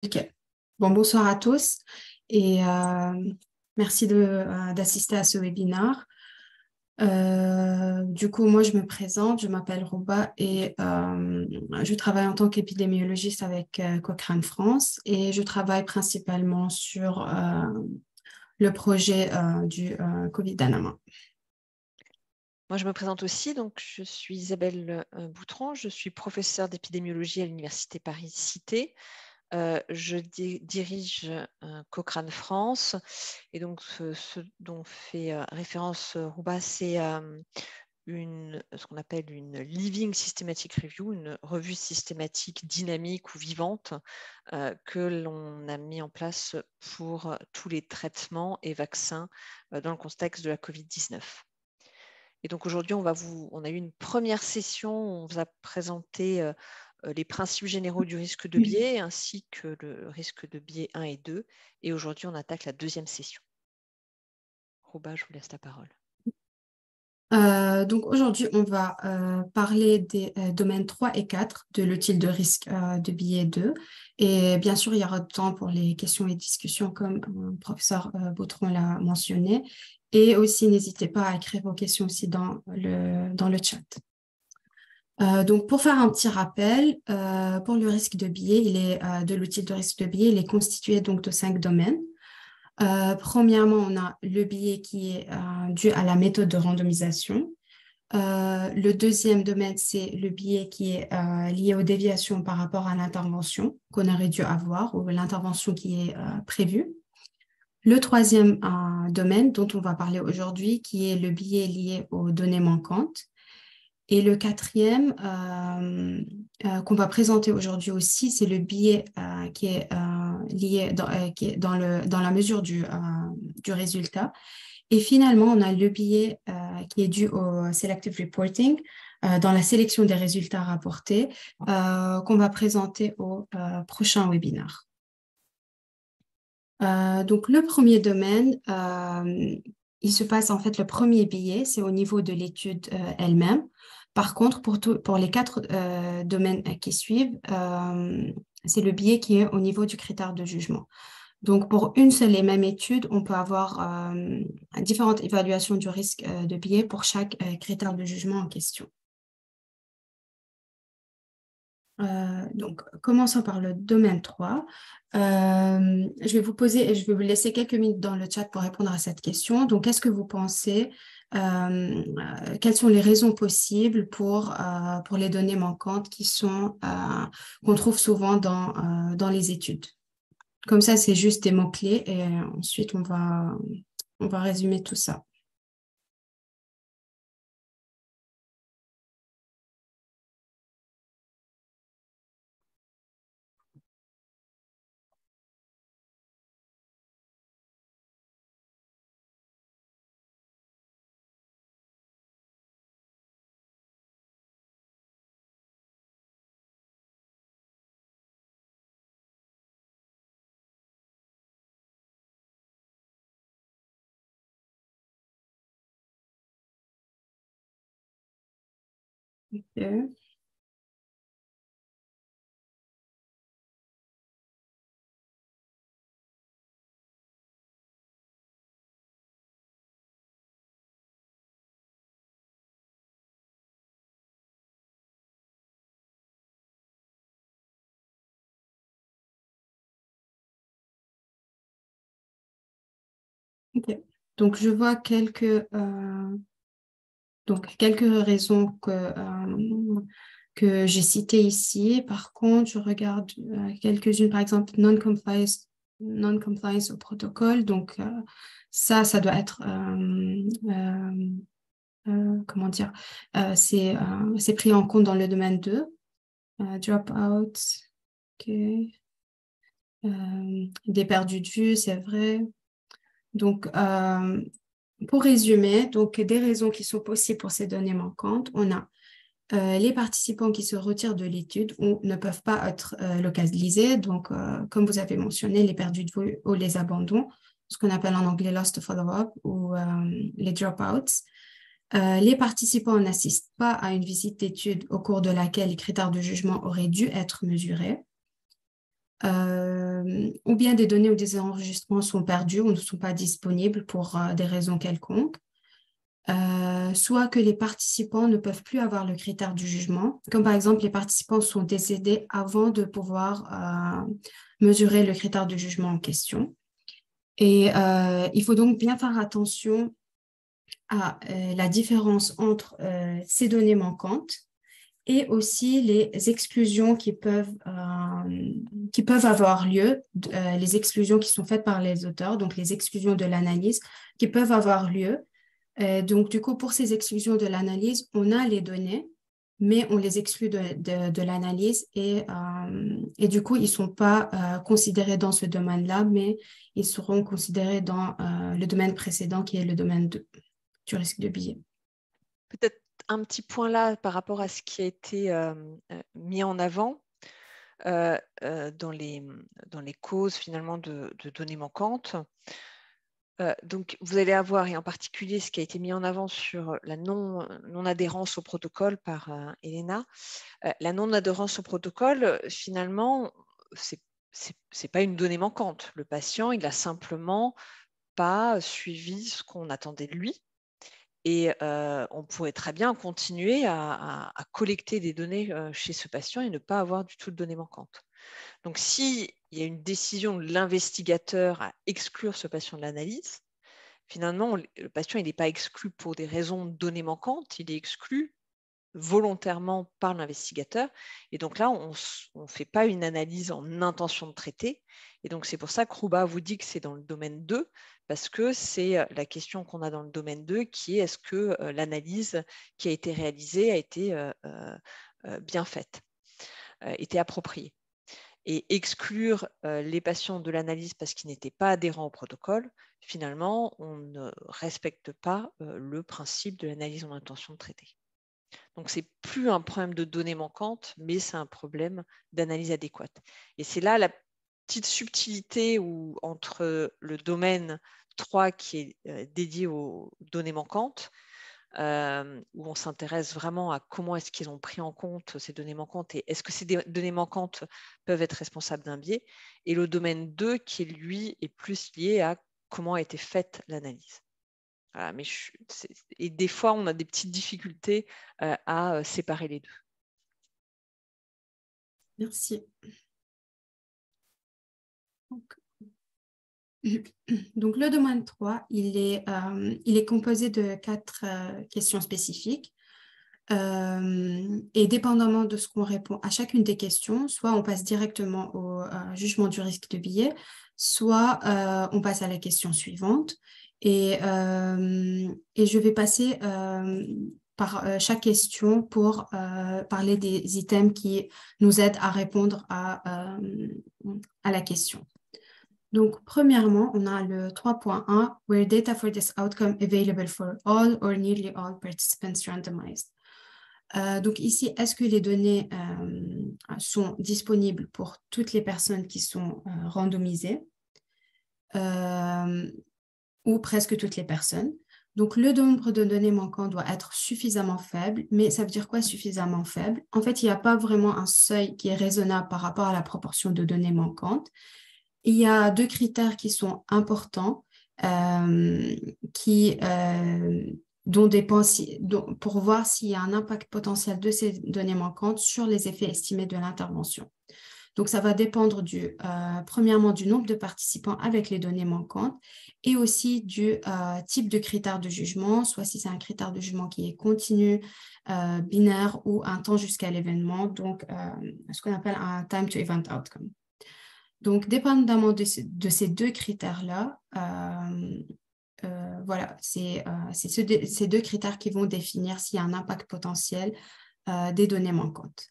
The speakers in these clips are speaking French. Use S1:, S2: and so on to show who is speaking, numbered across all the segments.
S1: Ok. Bon, bonsoir à tous et merci d'assister à ce webinaire. Du coup, moi, je me présente, je m'appelle Rouba et je travaille en tant qu'épidémiologiste avec Cochrane France et je travaille principalement sur le projet du Covid-19.
S2: Moi, je me présente aussi. Donc, je suis Isabelle Boutron. Je suis professeure d'épidémiologie à l'Université Paris-Cité. Je dirige Cochrane France. Et donc, ce dont fait référence Rouba, c'est ce qu'on appelle une Living Systematic Review, une revue systématique dynamique ou vivante que l'on a mis en place pour tous les traitements et vaccins dans le contexte de la COVID-19. Et donc aujourd'hui, on a eu une première session où on vous a présenté les principes généraux du risque de biais ainsi que le risque de biais 1 et 2. Et aujourd'hui, on attaque la deuxième session. Rouba, je vous laisse la parole.
S1: Donc aujourd'hui, on va parler des domaines 3 et 4 de l'outil de risque de billet 2. Et bien sûr, il y aura du temps pour les questions et discussions comme le professeur Bautron l'a mentionné. Et aussi, n'hésitez pas à écrire vos questions aussi dans le chat. Donc, pour faire un petit rappel, pour le risque de billet, de l'outil de risque de billet, il est constitué donc de 5 domaines. Premièrement, on a le biais qui est dû à la méthode de randomisation. Le deuxième domaine, c'est le biais qui est lié aux déviations par rapport à l'intervention qu'on aurait dû avoir ou l'intervention qui est prévue. Le troisième domaine dont on va parler aujourd'hui, qui est le biais lié aux données manquantes. Et le quatrième qu'on va présenter aujourd'hui aussi, c'est le biais qui est lié qui est dans la mesure du résultat. Et finalement, on a le biais qui est dû au selective reporting dans la sélection des résultats rapportés qu'on va présenter au prochain webinaire. Donc, le premier domaine, il se passe en fait le premier biais, c'est au niveau de l'étude elle-même. Par contre, pour les 4 domaines qui suivent, c'est le biais qui est au niveau du critère de jugement. Donc, pour une seule et même étude, on peut avoir différentes évaluations du risque de biais pour chaque critère de jugement en question. Donc, commençons par le domaine 3. Je vais vous poser et je vais vous laisser quelques minutes dans le chat pour répondre à cette question. Donc, qu'est-ce que vous pensez? Quelles sont les raisons possibles pour les données manquantes qu'on trouve souvent dans les études? Comme ça, c'est juste des mots-clés et ensuite, on va résumer tout ça. Ok. Ok. Donc, je vois quelques raisons que j'ai citées ici. Par contre, je regarde quelques-unes, par exemple, non-compliance au protocole. Donc, ça doit être, comment dire, c'est pris en compte dans le domaine 2. Dropout, ok. Des perdus de vue, c'est vrai. Donc, pour résumer, donc des raisons qui sont possibles pour ces données manquantes, on a les participants qui se retirent de l'étude ou ne peuvent pas être localisés. Donc, comme vous avez mentionné, les perdus de vue ou les abandons, ce qu'on appelle en anglais lost follow-up ou les dropouts. Les participants n'assistent pas à une visite d'étude au cours de laquelle les critères de jugement auraient dû être mesurés. ou bien des données ou des enregistrements sont perdus ou ne sont pas disponibles pour des raisons quelconques. Soit que les participants ne peuvent plus avoir le critère du jugement, comme par exemple les participants sont décédés avant de pouvoir mesurer le critère du jugement en question. Et il faut donc bien faire attention à la différence entre ces données manquantes et aussi les exclusions qui peuvent avoir lieu, les exclusions qui sont faites par les auteurs, donc les exclusions de l'analyse qui peuvent avoir lieu. Donc, du coup, pour ces exclusions de l'analyse, on a les données, mais on les exclut de l'analyse et du coup, ils ne sont pas considérés dans ce domaine-là, mais ils seront considérés dans le domaine précédent qui est le domaine du risque de billet.
S2: Peut-être un petit point là par rapport à ce qui a été mis en avant dans les causes finalement de données manquantes. Donc, vous allez avoir, et en particulier ce qui a été mis en avant sur la non-adhérence au protocole par Elena, la non-adhérence au protocole, finalement, c'est pas une donnée manquante. Le patient, il a simplement pas suivi ce qu'on attendait de lui. Et on pourrait très bien continuer à collecter des données chez ce patient et ne pas avoir du tout de données manquantes. Donc, s'il y a une décision de l'investigateur à exclure ce patient de l'analyse, finalement, le patient n'est pas exclu pour des raisons de données manquantes, il est exclu volontairement par l'investigateur. Et donc là, on ne fait pas une analyse en intention de traiter. Et donc, c'est pour ça que Rouba vous dit que c'est dans le domaine 2, parce que c'est la question qu'on a dans le domaine 2 qui est est-ce que l'analyse qui a été réalisée a été bien faite, était appropriée. Et exclure les patients de l'analyse parce qu'ils n'étaient pas adhérents au protocole, finalement, on ne respecte pas le principe de l'analyse en intention de traiter. Donc, ce n'est plus un problème de données manquantes, mais c'est un problème d'analyse adéquate. Et c'est là la petite subtilité entre le domaine 3 qui est dédié aux données manquantes, où on s'intéresse vraiment à comment est-ce qu'ils ont pris en compte ces données manquantes et est-ce que ces données manquantes peuvent être responsables d'un biais, et le domaine 2 qui, lui, est plus lié à comment a été faite l'analyse. Voilà, mais et des fois, on a des petites difficultés à séparer les deux.
S1: Merci. Donc, le domaine 3, il est composé de 4 questions spécifiques. Et dépendamment de ce qu'on répond à chacune des questions, soit on passe directement au jugement du risque de billet, soit on passe à la question suivante. Et je vais passer par chaque question pour parler des items qui nous aident à répondre à la question. Donc, premièrement, on a le 3.1, where data for this outcome available for all or nearly all participants randomized. Donc ici, est-ce que les données sont disponibles pour toutes les personnes qui sont randomisées ou presque toutes les personnes? Donc, le nombre de données manquantes doit être suffisamment faible, mais ça veut dire quoi suffisamment faible? En fait, il n'y a pas vraiment un seuil qui est raisonnable par rapport à la proportion de données manquantes. Il y a 2 critères qui sont importants dont dépend pour voir s'il y a un impact potentiel de ces données manquantes sur les effets estimés de l'intervention. Donc, ça va dépendre premièrement du nombre de participants avec les données manquantes et aussi du type de critère de jugement, soit si c'est un critère de jugement qui est continu, binaire ou un temps jusqu'à l'événement, donc ce qu'on appelle un time to event outcome. Donc, dépendamment de ces 2 critères-là, voilà, c'est ces 2 critères qui vont définir s'il y a un impact potentiel des données manquantes.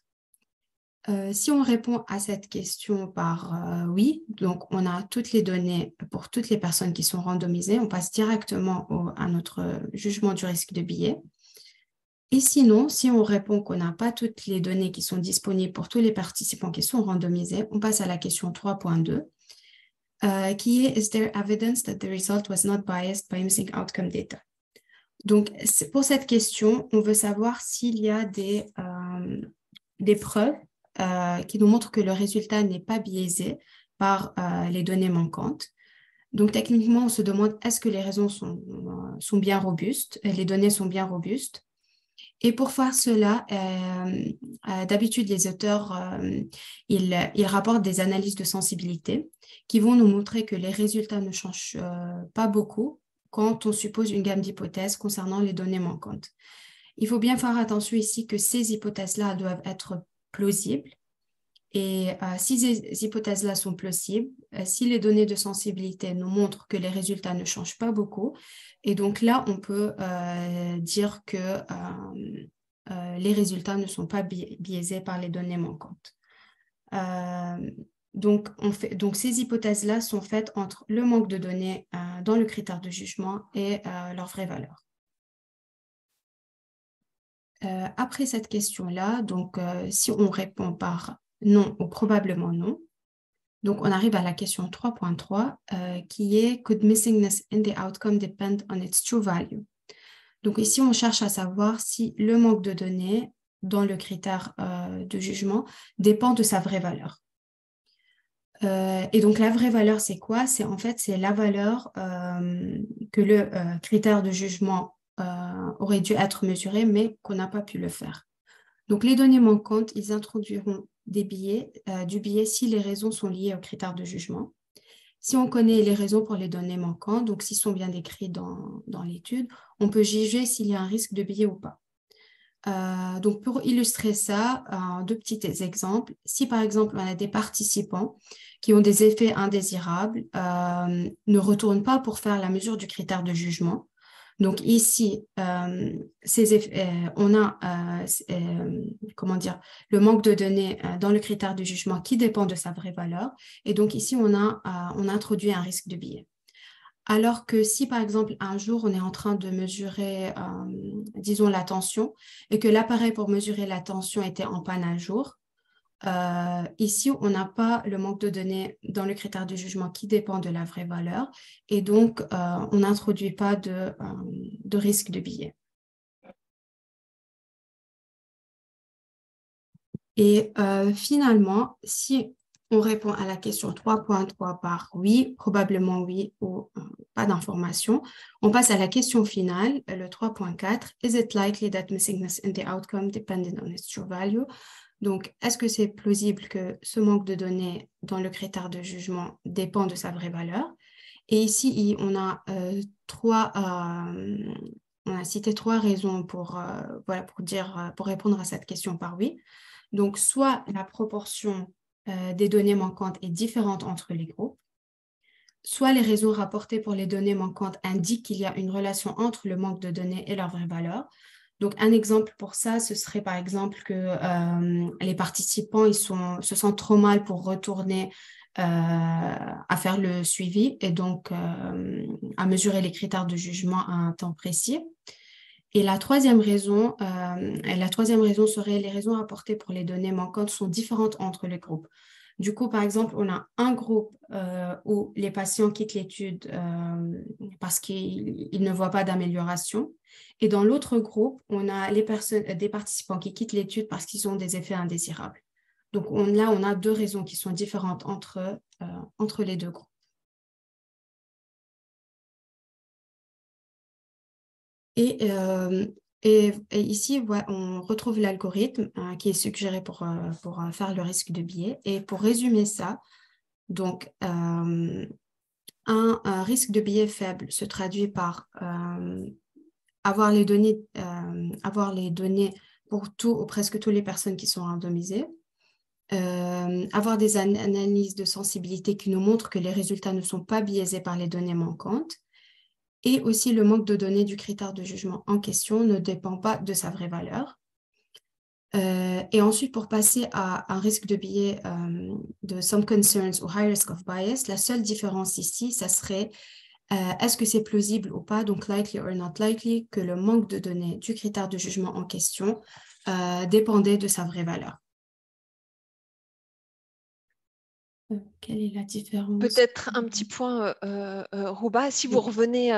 S1: Si on répond à cette question par oui, donc on a toutes les données pour toutes les personnes qui sont randomisées, on passe directement à notre jugement du risque de billet. Et sinon, si on répond qu'on n'a pas toutes les données qui sont disponibles pour tous les participants qui sont randomisés, on passe à la question 3.2, qui est « Is there evidence that the result was not biased by missing outcome data ?» Donc, pour cette question, on veut savoir s'il y a des preuves qui nous montre que le résultat n'est pas biaisé par les données manquantes. Donc, techniquement, on se demande est-ce que les raisons sont bien robustes, les données sont bien robustes. Et pour faire cela, d'habitude, les auteurs, ils rapportent des analyses de sensibilité qui vont nous montrer que les résultats ne changent pas beaucoup quand on suppose une gamme d'hypothèses concernant les données manquantes. Il faut bien faire attention ici que ces hypothèses-là doivent être plausibles. Et si ces hypothèses-là sont plausibles, si les données de sensibilité nous montrent que les résultats ne changent pas beaucoup, et donc là, on peut dire que les résultats ne sont pas biaisés par les données manquantes. Donc ces hypothèses-là sont faites entre le manque de données dans le critère de jugement et leur vraie valeur. Après cette question-là, donc si on répond par non ou probablement non, donc on arrive à la question 3.3 qui est Could missingness in the outcome depend on its true value? Donc ici, on cherche à savoir si le manque de données dans le critère de jugement dépend de sa vraie valeur. Et donc la vraie valeur, c'est quoi? C'est la valeur que le critère de jugement aurait dû être mesuré, mais qu'on n'a pas pu le faire. Donc, les données manquantes, ils introduiront du biais si les raisons sont liées au critère de jugement. Si on connaît les raisons pour les données manquantes, donc s'ils sont bien décrits dans l'étude, on peut juger s'il y a un risque de biais ou pas. Donc, pour illustrer ça, deux petits exemples. Si, par exemple, on a des participants qui ont des effets indésirables, ne retournent pas pour faire la mesure du critère de jugement. Donc, ici, on a le manque de données dans le critère de jugement qui dépend de sa vraie valeur. Et donc, ici, on introduit un risque de biais. Alors que si, par exemple, un jour, on est en train de mesurer, disons, la tension et que l'appareil pour mesurer la tension était en panne un jour, ici, on n'a pas le manque de données dans le critère de jugement qui dépend de la vraie valeur et donc, on n'introduit pas de risque de biais. Et finalement, si on répond à la question 3.3 par oui, probablement oui ou pas d'information, on passe à la question finale, le 3.4. Is it likely that missingness in the outcome depended on its true value? Donc, est-ce que c'est plausible que ce manque de données dans le critère de jugement dépend de sa vraie valeur? Et ici, on a cité trois raisons pour répondre à cette question par oui. Donc, soit la proportion des données manquantes est différente entre les groupes, soit les raisons rapportées pour les données manquantes indiquent qu'il y a une relation entre le manque de données et leur vraie valeur. Donc, un exemple pour ça, ce serait par exemple que les participants se sentent trop mal pour retourner à faire le suivi et donc à mesurer les critères de jugement à un temps précis. Et la troisième raison serait les raisons apportées pour les données manquantes sont différentes entre les groupes. Du coup, par exemple, on a un groupe où les patients quittent l'étude parce qu'ils ne voient pas d'amélioration. Et dans l'autre groupe, on a des participants qui quittent l'étude parce qu'ils ont des effets indésirables. Donc là, on a deux raisons qui sont différentes entre les deux groupes. Et ici, on retrouve l'algorithme qui est suggéré pour faire le risque de biais. Et pour résumer ça, donc, un risque de biais faible se traduit par avoir les données pour tout ou presque toutes les personnes qui sont randomisées, avoir des analyses de sensibilité qui nous montrent que les résultats ne sont pas biaisés par les données manquantes, et aussi le manque de données du critère de jugement en question ne dépend pas de sa vraie valeur. Et ensuite, pour passer à un risque de biais de some concerns ou high risk of bias, la seule différence ici, ça serait est-ce que c'est plausible ou pas, donc likely or not likely, que le manque de données du critère de jugement en question dépendait de sa vraie valeur. Quelle est la différence?
S2: Peut-être un petit point, Rouba, si vous revenez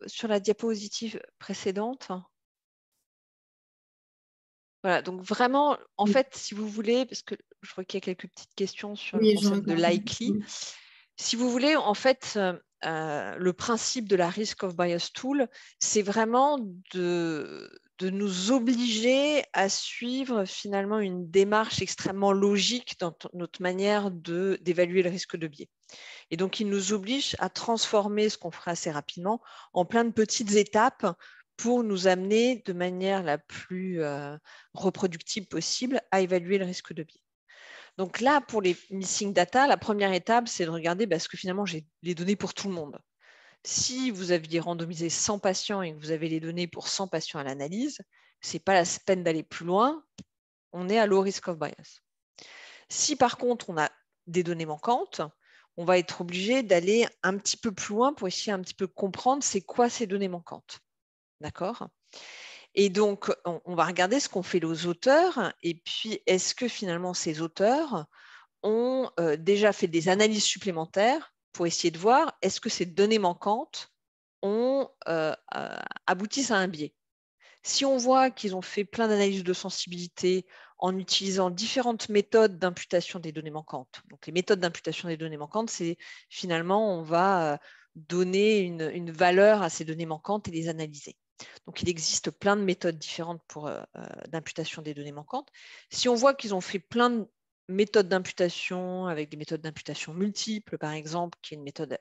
S2: sur la diapositive précédente. Voilà, donc vraiment, en fait, si vous voulez, parce que je vois qu'il y a quelques petites questions sur le
S1: Oui, je
S2: concept de
S1: regarde.
S2: likely, si vous voulez, en fait, le principe de la Risk of Bias Tool, c'est vraiment de nous obliger à suivre finalement une démarche extrêmement logique dans notre manière d'évaluer le risque de biais. Et donc, il nous oblige à transformer ce qu'on fera assez rapidement en plein de petites étapes pour nous amener de manière la plus reproductible possible à évaluer le risque de biais. Donc là, pour les missing data, la première étape, c'est de regarder parce que finalement, j'ai les données pour tout le monde. Si vous aviez randomisé 100 patients et que vous avez les données pour 100 patients à l'analyse, ce n'est pas la peine d'aller plus loin, on est à low risk of bias. Si par contre, on a des données manquantes, on va être obligé d'aller un petit peu plus loin pour essayer un petit peu comprendre c'est quoi ces données manquantes. D'accord ? Et donc, on va regarder ce qu'ont fait les auteurs et puis est-ce que finalement ces auteurs ont déjà fait des analyses supplémentaires pour essayer de voir est-ce que ces données manquantes aboutissent à un biais. Si on voit qu'ils ont fait plein d'analyses de sensibilité en utilisant différentes méthodes d'imputation des données manquantes. Donc, les méthodes d'imputation des données manquantes, c'est finalement, on va donner une valeur à ces données manquantes et les analyser. Donc, il existe plein de méthodes différentes d'imputation des données manquantes. Si on voit qu'ils ont fait plein de méthodes d'imputation avec des méthodes d'imputation multiples, par exemple, qui est une méthode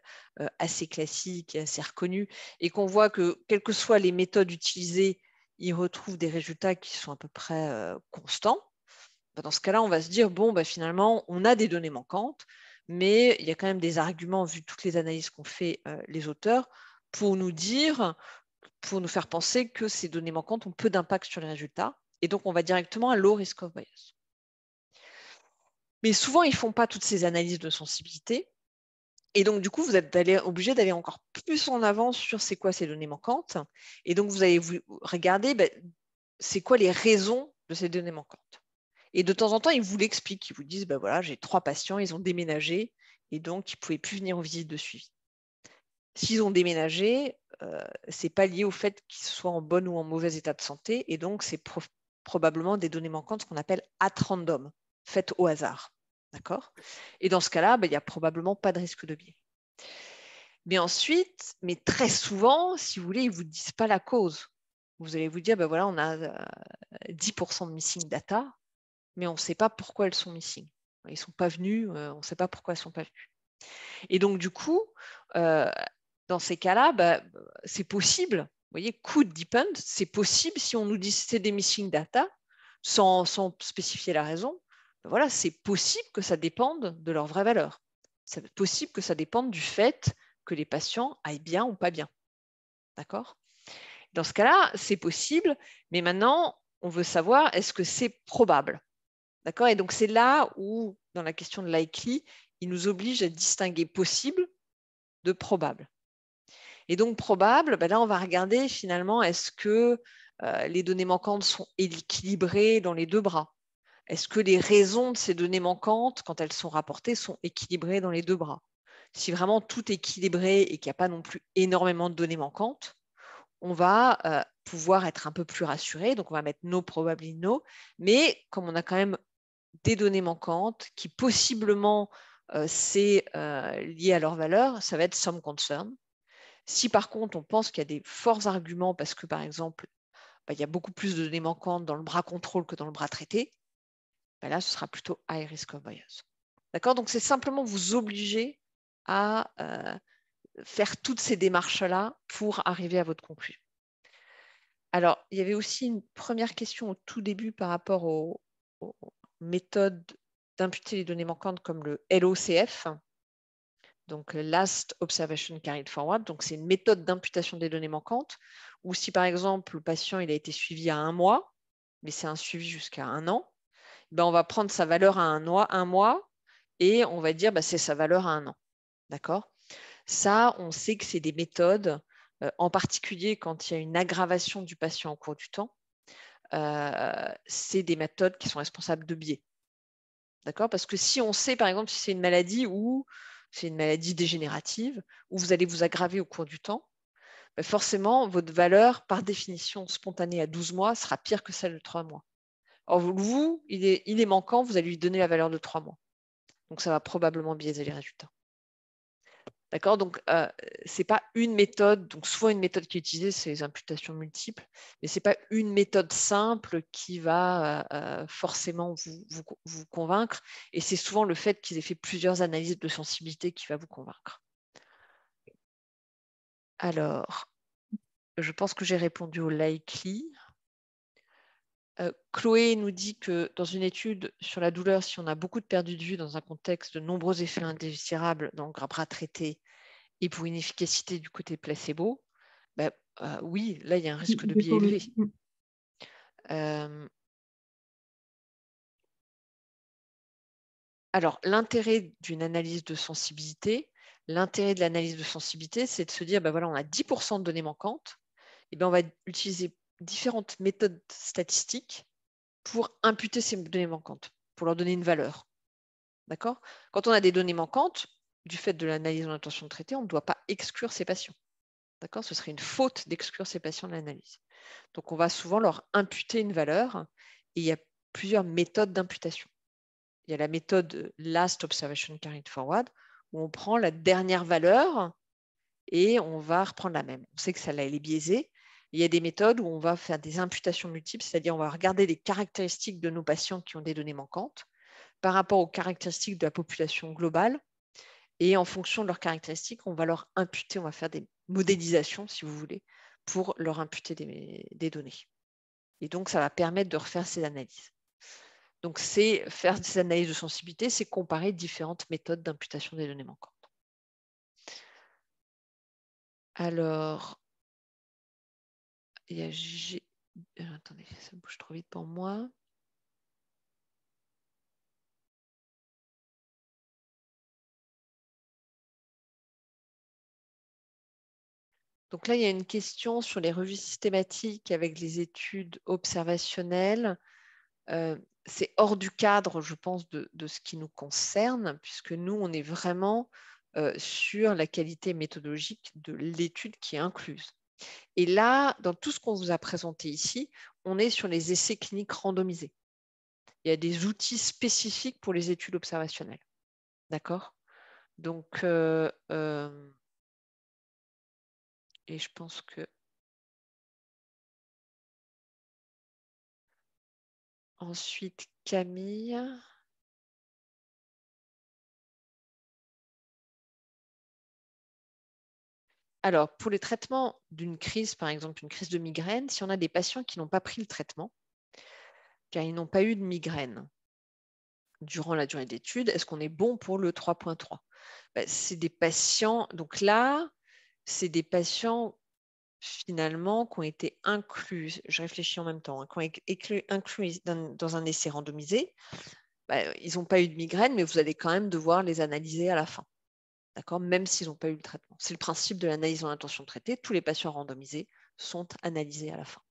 S2: assez classique et assez reconnue, et qu'on voit que, quelles que soient les méthodes utilisées, ils retrouvent des résultats qui sont à peu près constants. Dans ce cas-là, on va se dire, bon, finalement, on a des données manquantes, mais il y a quand même des arguments, vu toutes les analyses qu'ont fait les auteurs, pour nous dire, pour nous faire penser que ces données manquantes ont peu d'impact sur les résultats. Et donc, on va directement à low risk of bias. Mais souvent, ils ne font pas toutes ces analyses de sensibilité. Et donc, du coup, vous êtes obligé d'aller encore plus en avant sur c'est quoi ces données manquantes. Et donc, vous allez vous regarder, c'est quoi les raisons de ces données manquantes. Et de temps en temps, ils vous l'expliquent. Ils vous disent, voilà, j'ai 3 patients, ils ont déménagé, et donc ils ne pouvaient plus venir aux visites de suivi. S'ils ont déménagé, ce n'est pas lié au fait qu'ils soient en bon ou en mauvais état de santé, et donc c'est probablement des données manquantes, ce qu'on appelle at random, faites au hasard. D'accord ? Et dans ce cas-là, il n'y a probablement pas de risque de biais. Mais ensuite, mais très souvent, si vous voulez, ils ne vous disent pas la cause. Vous allez vous dire, voilà, on a 10% de missing data, mais on ne sait pas pourquoi elles sont missing. Ils ne sont pas venus, on ne sait pas pourquoi elles ne sont pas venues. Et donc, du coup, dans ces cas-là, c'est possible, vous voyez, could depend, c'est possible si on nous dit que c'est des missing data, sans spécifier la raison, voilà, c'est possible que ça dépende de leur vraie valeur. C'est possible que ça dépende du fait que les patients aillent bien ou pas bien. D'accord ? Dans ce cas-là, c'est possible, mais maintenant, on veut savoir, est-ce que c'est probable ? D'accord ? Et donc, c'est là où, dans la question de likely, il nous oblige à distinguer possible de probable. Et donc, probable, là, on va regarder finalement, est-ce que les données manquantes sont équilibrées dans les deux bras ? Est-ce que les raisons de ces données manquantes, quand elles sont rapportées, sont équilibrées dans les deux bras ? Si vraiment tout est équilibré et qu'il n'y a pas non plus énormément de données manquantes, on va pouvoir être un peu plus rassuré. Donc, on va mettre no, probably no. Mais comme on a quand même des données manquantes qui possiblement c'est lié à leur valeur, ça va être some concern. Si par contre on pense qu'il y a des forts arguments parce que par exemple il y a beaucoup plus de données manquantes dans le bras contrôle que dans le bras traité, là ce sera plutôt high risk of bias. D'accord ? Donc c'est simplement vous obliger à faire toutes ces démarches-là pour arriver à votre conclusion. Alors, il y avait aussi une première question au tout début par rapport aux méthodes d'imputer les données manquantes comme le LOCF, donc Last Observation Carried Forward. Donc, c'est une méthode d'imputation des données manquantes où si, par exemple, le patient il a été suivi à 1 mois, mais c'est un suivi jusqu'à 1 an, on va prendre sa valeur à 1 mois et on va dire c'est sa valeur à 1 an. D'accord ? Ça, on sait que c'est des méthodes, en particulier quand il y a une aggravation du patient au cours du temps, c'est des méthodes qui sont responsables de biais. D'accord ? Parce que si on sait, par exemple, si c'est une maladie ou c'est une maladie dégénérative, où vous allez vous aggraver au cours du temps, forcément, votre valeur, par définition spontanée à 12 mois, sera pire que celle de 3 mois. Or, vous, il est manquant, vous allez lui donner la valeur de 3 mois. Donc, ça va probablement biaiser les résultats. D'accord? Donc, ce n'est pas une méthode. Donc, souvent, une méthode qui est utilisée, c'est les imputations multiples. Mais ce n'est pas une méthode simple qui va forcément vous convaincre. Et c'est souvent le fait qu'ils aient fait plusieurs analyses de sensibilité qui va vous convaincre. Alors, je pense que j'ai répondu au likely. Chloé nous dit que dans une étude sur la douleur, si on a beaucoup de perdu de vue dans un contexte de nombreux effets indésirables dans le bras traité et pour une efficacité du côté placebo, ben, oui, là, il y a un risque de biais élevé. Alors, l'intérêt d'une analyse de sensibilité, c'est de se dire, ben voilà, on a 10% de données manquantes, et ben on va utiliser différentes méthodes statistiques pour imputer ces données manquantes, pour leur donner une valeur. D'accord? Quand on a des données manquantes, du fait de l'analyse en intention de traiter, on ne doit pas exclure ces patients. D'accord? Ce serait une faute d'exclure ces patients de l'analyse. Donc, on va souvent leur imputer une valeur et il y a plusieurs méthodes d'imputation. Il y a la méthode Last Observation Carried Forward où on prend la dernière valeur et on va reprendre la même. On sait que celle-là, elle est biaisée. Il y a des méthodes où on va faire des imputations multiples, c'est-à-dire on va regarder les caractéristiques de nos patients qui ont des données manquantes par rapport aux caractéristiques de la population globale. Et en fonction de leurs caractéristiques, on va leur imputer, on va faire des modélisations, si vous voulez, pour leur imputer des données. Et donc, ça va permettre de refaire ces analyses. Donc, c'est faire des analyses de sensibilité, c'est comparer différentes méthodes d'imputation des données manquantes. Alors, il y a attendez, ça bouge trop vite pour moi. Donc là, il y a une question sur les revues systématiques avec les études observationnelles. C'est hors du cadre, je pense, de ce qui nous concerne, puisque nous, on est vraiment sur la qualité méthodologique de l'étude qui est incluse. Et là, dans tout ce qu'on vous a présenté ici, on est sur les essais cliniques randomisés. Il y a des outils spécifiques pour les études observationnelles. D'accord? Donc, et je pense que ensuite, Camille. Alors, pour les traitements d'une crise, par exemple une crise de migraine, si on a des patients qui n'ont pas pris le traitement, car ils n'ont pas eu de migraine durant la durée d'étude, est-ce qu'on est bon pour le 3.3? C'est des patients, donc là, c'est des patients finalement qui ont été inclus, je réfléchis en même temps, qui ont été inclus dans un essai randomisé. Ils n'ont pas eu de migraine, mais vous allez quand même devoir les analyser à la fin. D'accord? Même s'ils n'ont pas eu le traitement. C'est le principe de l'analyse en intention de traiter. Tous les patients randomisés sont analysés à la fin.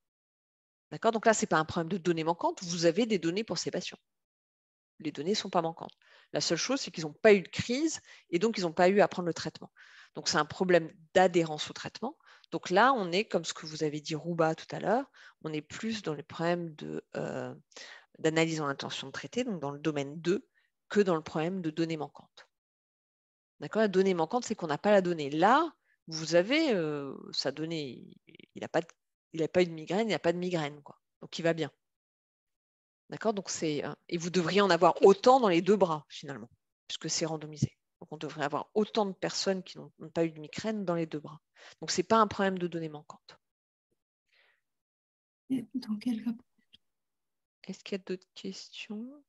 S2: D'accord? Donc là, ce n'est pas un problème de données manquantes. Vous avez des données pour ces patients. Les données ne sont pas manquantes. La seule chose, c'est qu'ils n'ont pas eu de crise et donc ils n'ont pas eu à prendre le traitement. Donc c'est un problème d'adhérence au traitement. Donc là, on est, comme ce que vous avez dit Rouba tout à l'heure, on est plus dans les problèmes d'analyse en intention de traiter, donc dans le domaine 2, que dans le problème de données manquantes. D'accord? La donnée manquante, c'est qu'on n'a pas la donnée. Là, vous avez sa donnée, il n'a pas eu de migraine, il n'y a pas de migraine, quoi. Donc il va bien. D'accord? Donc et vous devriez en avoir autant dans les deux bras, finalement, puisque c'est randomisé. Donc on devrait avoir autant de personnes qui n'ont pas eu de migraine dans les deux bras. Donc ce n'est pas un problème de données manquantes.
S1: Dans quel cas,
S2: Est-ce qu'il y a d'autres questions?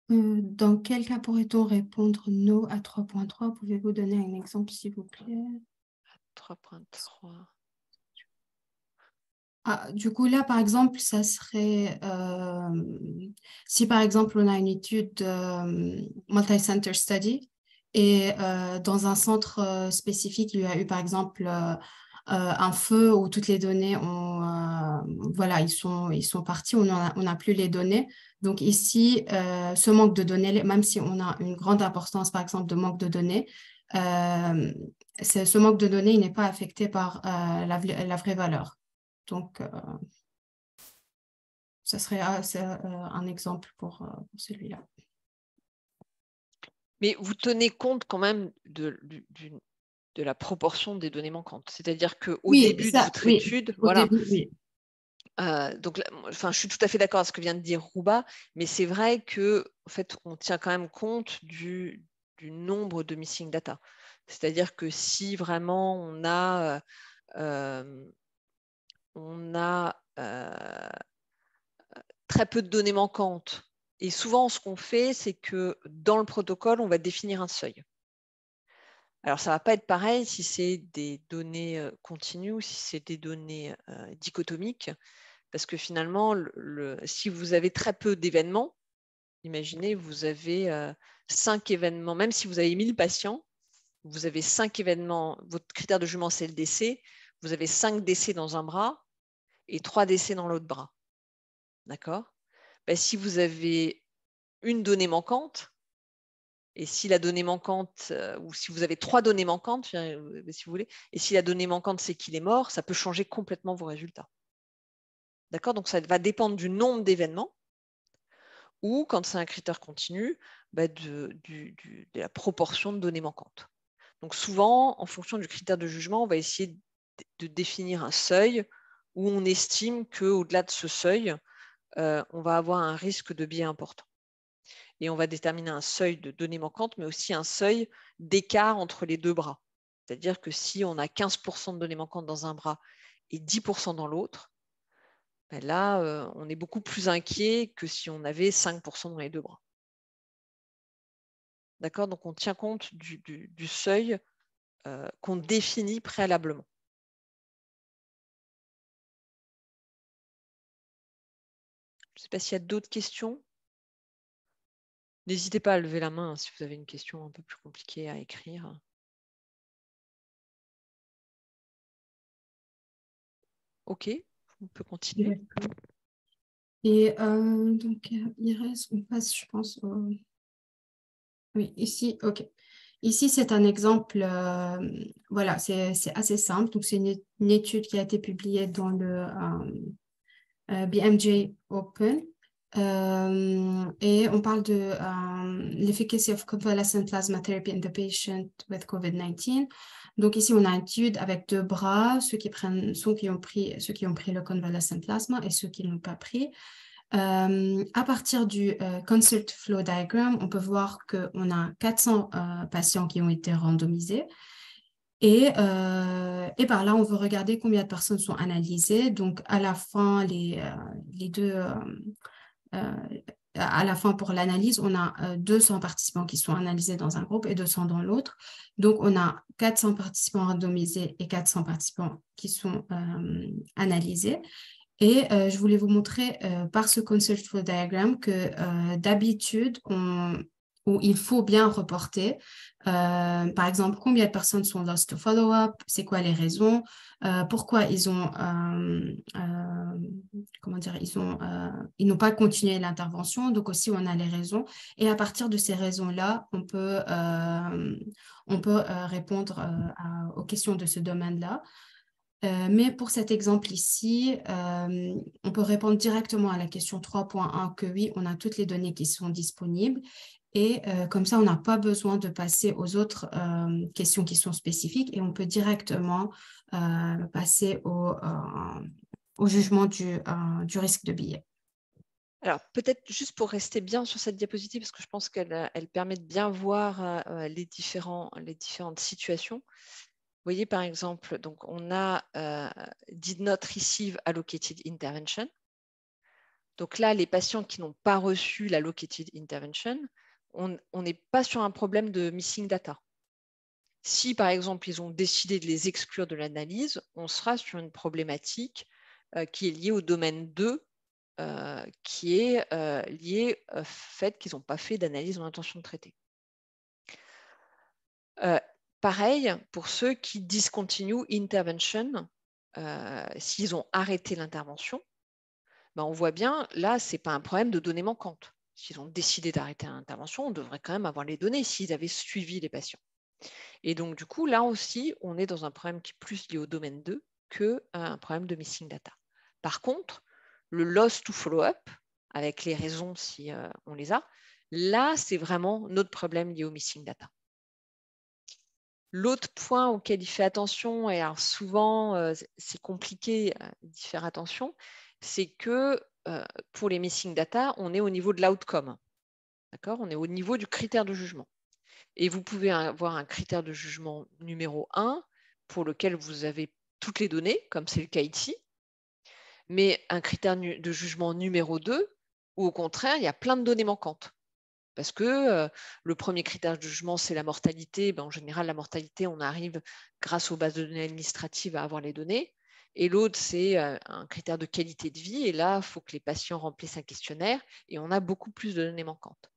S1: dans quel cas pourrait-on répondre no à 3.3? Pouvez-vous donner un exemple, s'il vous plaît?
S2: 3.3.
S1: Ah, du coup, là, par exemple, ça serait si par exemple on a une étude multi-center study et dans un centre spécifique, il y a eu par exemple un feu où toutes les données ont, voilà, ils sont partis, on n'a plus les données. Donc ici, ce manque de données, même si on a une grande importance, par exemple, de manque de données, ce manque de données, il n'est pas affecté par la vraie valeur. Donc, ça serait un exemple pour celui-là.
S2: Mais vous tenez compte quand même de la proportion des données manquantes. C'est-à-dire qu'au début de votre étude,
S1: au début, oui.
S2: Donc, je suis tout à fait d'accord avec ce que vient de dire Rouba, mais c'est vrai que, en fait, on tient quand même compte du nombre de missing data. C'est-à-dire que si vraiment on a très peu de données manquantes, et souvent ce qu'on fait, c'est que dans le protocole, on va définir un seuil. Alors, ça ne va pas être pareil si c'est des données continues ou si c'est des données dichotomiques, parce que finalement, si vous avez très peu d'événements, imaginez, vous avez 5 événements, même si vous avez 1000 patients, vous avez 5 événements, votre critère de jugement, c'est le décès, vous avez 5 décès dans un bras et 3 décès dans l'autre bras. D'accord ? Si vous avez une donnée manquante, et si la donnée manquante, ou si vous avez 3 données manquantes, si vous voulez, et si la donnée manquante, c'est qu'il est mort, ça peut changer complètement vos résultats. D'accord ? Donc, ça va dépendre du nombre d'événements, ou quand c'est un critère continu, de la proportion de données manquantes. Donc souvent, en fonction du critère de jugement, on va essayer de définir un seuil où on estime qu'au-delà de ce seuil, on va avoir un risque de biais important. Et on va déterminer un seuil de données manquantes, mais aussi un seuil d'écart entre les deux bras. C'est-à-dire que si on a 15% de données manquantes dans un bras et 10% dans l'autre, là, on est beaucoup plus inquiet que si on avait 5% dans les deux bras. D'accord ? Donc, on tient compte du seuil qu'on définit préalablement. Je ne sais pas s'il y a d'autres questions. N'hésitez pas à lever la main si vous avez une question un peu plus compliquée à écrire. OK, on peut continuer.
S1: Et donc, on passe, je pense, oui, ici, OK. Ici, c'est un exemple, voilà, c'est assez simple. Donc, c'est une étude qui a été publiée dans le BMJ Open. Et on parle de l'efficacy of convalescent plasma therapy in the patient with COVID-19. Donc ici, on a une étude avec 2 bras, ceux qui ont pris le convalescent plasma et ceux qui ne l'ont pas pris. À partir du Concert Flow Diagram, on peut voir qu'on a 400 patients qui ont été randomisés. Et par là, on veut regarder combien de personnes sont analysées. Donc, à la fin, à la fin, pour l'analyse, on a 200 participants qui sont analysés dans un groupe et 200 dans l'autre. Donc, on a 400 participants randomisés et 400 participants qui sont analysés. Et je voulais vous montrer par ce Concert Flow Diagram que d'habitude, où il faut bien reporter, par exemple, combien de personnes sont lost to follow-up, c'est quoi les raisons, pourquoi ils ont, ils n'ont pas continué l'intervention, donc aussi on a les raisons. Et à partir de ces raisons-là, on peut répondre aux questions de ce domaine-là. Mais pour cet exemple ici, on peut répondre directement à la question 3.1 que oui, on a toutes les données qui sont disponibles et comme ça, on n'a pas besoin de passer aux autres questions qui sont spécifiques et on peut directement passer au jugement du risque de billet.
S2: Alors, peut-être juste pour rester bien sur cette diapositive, parce que je pense qu'elle permet de bien voir les différentes situations. Vous voyez, par exemple, donc on a did not receive allocated intervention. Donc là, les patients qui n'ont pas reçu l'allocated intervention, on n'est pas sur un problème de missing data. Si, par exemple, ils ont décidé de les exclure de l'analyse, on sera sur une problématique qui est liée au domaine 2, qui est liée au fait qu'ils n'ont pas fait d'analyse en intention de traiter. Pareil, pour ceux qui discontinue intervention, s'ils ont arrêté l'intervention, on voit bien, là, ce n'est pas un problème de données manquantes. S'ils ont décidé d'arrêter l'intervention, on devrait quand même avoir les données s'ils avaient suivi les patients. Et donc, du coup, là aussi, on est dans un problème qui est plus lié au domaine 2 qu'un problème de missing data. Par contre, le loss to follow-up, avec les raisons si on les a, là, c'est vraiment notre problème lié au missing data. L'autre point auquel il fait attention, et alors souvent c'est compliqué d'y faire attention, c'est que pour les missing data, on est au niveau de l'outcome. D'accord ? On est au niveau du critère de jugement. Et vous pouvez avoir un critère de jugement numéro 1 pour lequel vous avez toutes les données, comme c'est le cas ici, mais un critère de jugement numéro 2, où au contraire, il y a plein de données manquantes. Parce que le premier critère de jugement, c'est la mortalité. En général, la mortalité, on arrive grâce aux bases de données administratives à avoir les données. Et l'autre, c'est un critère de qualité de vie. Et là, il faut que les patients remplissent un questionnaire et on a beaucoup plus de données manquantes.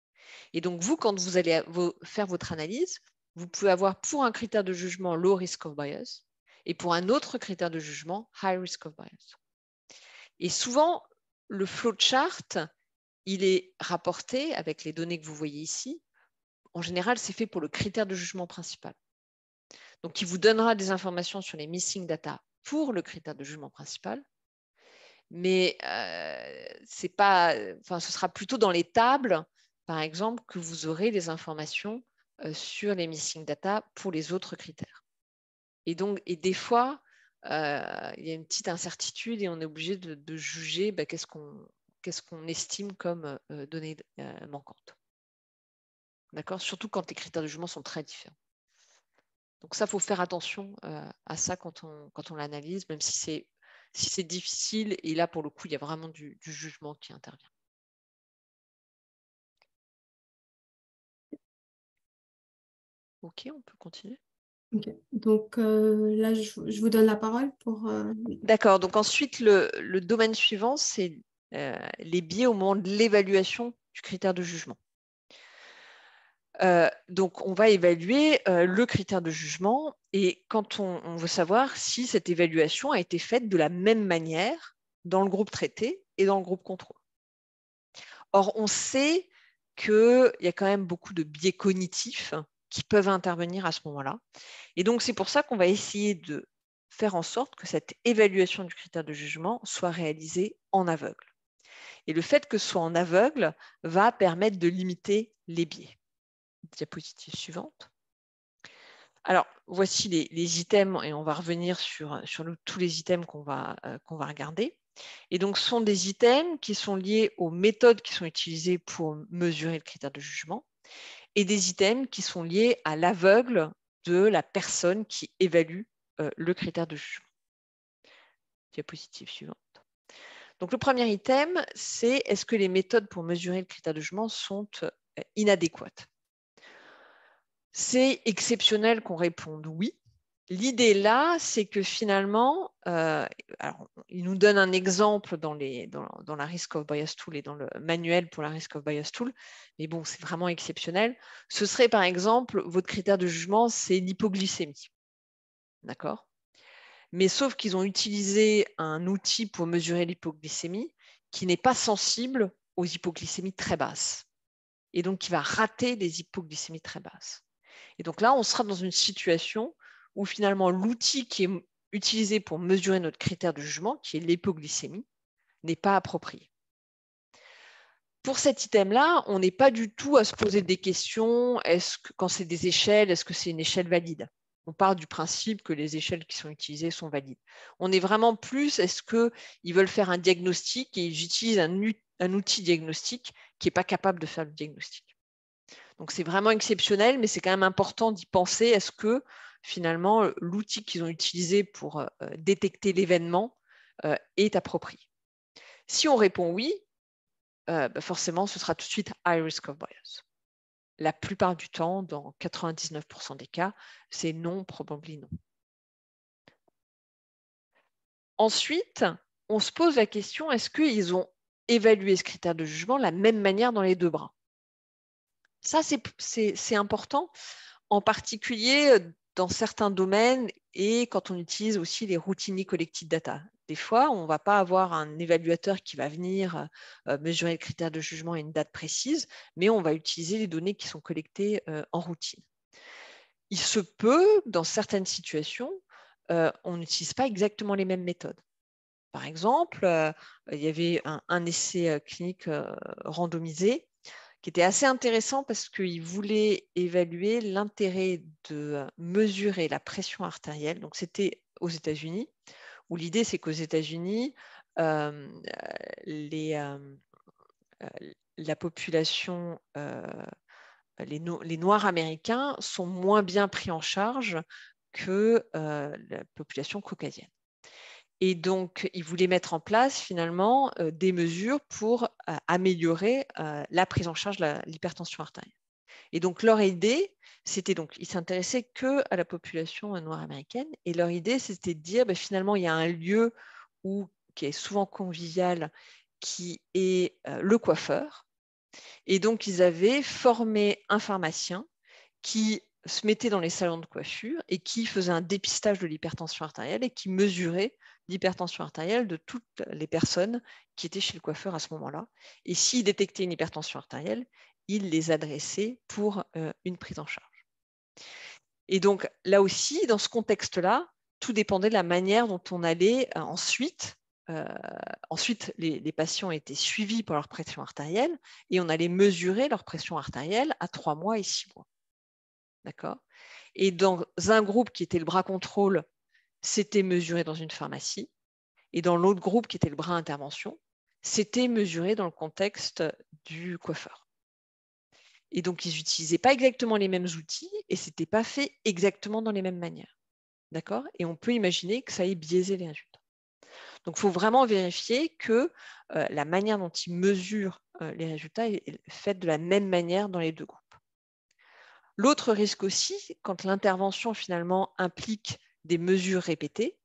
S2: Et donc, vous, quand vous allez faire votre analyse, vous pouvez avoir pour un critère de jugement low risk of bias et pour un autre critère de jugement high risk of bias. Et souvent, le flowchart, il est rapporté avec les données que vous voyez ici. En général, c'est fait pour le critère de jugement principal. Donc, il vous donnera des informations sur les missing data pour le critère de jugement principal. Mais ce sera plutôt dans les tables, par exemple, que vous aurez les informations sur les missing data pour les autres critères. Et des fois, il y a une petite incertitude et on est obligé de juger qu'est-ce qu'on estime comme données manquantes. D'accord ? Surtout quand les critères de jugement sont très différents. Donc ça, il faut faire attention à ça quand on l'analyse, même si c'est difficile. Et là, pour le coup, il y a vraiment du jugement qui intervient. OK, on peut continuer.
S1: Ok. Donc là, je vous donne la parole pour...
S2: D'accord. Donc ensuite, le domaine suivant, c'est les biais au moment de l'évaluation du critère de jugement. Donc, on va évaluer le critère de jugement et quand on veut savoir si cette évaluation a été faite de la même manière dans le groupe traité et dans le groupe contrôle. Or, on sait qu'il y a quand même beaucoup de biais cognitifs qui peuvent intervenir à ce moment-là. Et donc, c'est pour ça qu'on va essayer de faire en sorte que cette évaluation du critère de jugement soit réalisée en aveugle. Et le fait que ce soit en aveugle va permettre de limiter les biais. Diapositive suivante. Alors, voici les items et on va revenir sur tous les items qu'on va regarder. Et donc, ce sont des items qui sont liés aux méthodes qui sont utilisées pour mesurer le critère de jugement et des items qui sont liés à l'aveugle de la personne qui évalue le critère de jugement. Diapositive suivante. Donc, le premier item, c'est est-ce que les méthodes pour mesurer le critère de jugement sont inadéquates? C'est exceptionnel qu'on réponde oui. L'idée là, c'est que finalement, alors, il nous donne un exemple dans la Risk of Bias Tool et dans le manuel pour la Risk of Bias Tool, mais bon, c'est vraiment exceptionnel. Ce serait par exemple, votre critère de jugement, c'est l'hypoglycémie. D'accord ? Mais sauf qu'ils ont utilisé un outil pour mesurer l'hypoglycémie qui n'est pas sensible aux hypoglycémies très basses. Et donc, qui va rater les hypoglycémies très basses. Et donc là, on sera dans une situation où finalement l'outil qui est utilisé pour mesurer notre critère de jugement, qui est l'hypoglycémie, n'est pas approprié. Pour cet item-là, on n'est pas du tout à se poser des questions. Quand c'est des échelles, est-ce que c'est une échelle valide? On part du principe que les échelles qui sont utilisées sont valides. On est vraiment plus, est-ce qu'ils veulent faire un diagnostic et ils utilisent un outil diagnostique qui n'est pas capable de faire le diagnostic? Donc, c'est vraiment exceptionnel, mais c'est quand même important d'y penser. Est-ce que finalement, l'outil qu'ils ont utilisé pour détecter l'événement est approprié? Si on répond oui, forcément, ce sera tout de suite high risk of bias. La plupart du temps, dans 99% des cas, c'est non, probably non. Ensuite, on se pose la question, est-ce qu'ils ont évalué ce critère de jugement de la même manière dans les deux bras? Ça, c'est important, en particulier dans certains domaines et quand on utilise aussi les routiniers collected data. Des fois, on ne va pas avoir un évaluateur qui va venir mesurer le critère de jugement à une date précise, mais on va utiliser les données qui sont collectées en routine. Il se peut, dans certaines situations, on n'utilise pas exactement les mêmes méthodes. Par exemple, il y avait un essai clinique randomisé qui était assez intéressant parce qu'il voulait évaluer l'intérêt de mesurer la pression artérielle. Donc, c'était aux États-Unis, où l'idée, c'est qu'aux États-Unis, la population, les Noirs américains sont moins bien pris en charge que la population caucasienne. Et donc, ils voulaient mettre en place finalement des mesures pour améliorer la prise en charge de l'hypertension artérielle. Et donc, leur idée, c'était donc, ils s'intéressaient que à la population noire américaine. Et leur idée, c'était de dire, finalement, il y a un lieu qui est souvent convivial, qui est le coiffeur. Et donc, ils avaient formé un pharmacien qui se mettait dans les salons de coiffure et qui faisait un dépistage de l'hypertension artérielle et qui mesurait l'hypertension artérielle de toutes les personnes qui étaient chez le coiffeur à ce moment-là. Et s'il détectait une hypertension artérielle, il les adressait pour une prise en charge. Et donc, là aussi, dans ce contexte-là, tout dépendait de la manière dont on allait ensuite. Ensuite, les patients étaient suivis pour leur pression artérielle et on allait mesurer leur pression artérielle à 3 mois et 6 mois. D'accord ? Et dans un groupe qui était le bras contrôle, c'était mesuré dans une pharmacie. Et dans l'autre groupe qui était le bras intervention, c'était mesuré dans le contexte du coiffeur. Et donc, ils n'utilisaient pas exactement les mêmes outils et ce n'était pas fait exactement dans les mêmes manières. D'accord ? Et on peut imaginer que ça ait biaisé les résultats. Donc, il faut vraiment vérifier que la manière dont ils mesurent les résultats est faite de la même manière dans les deux groupes. L'autre risque aussi, quand l'intervention finalement implique des mesures répétées,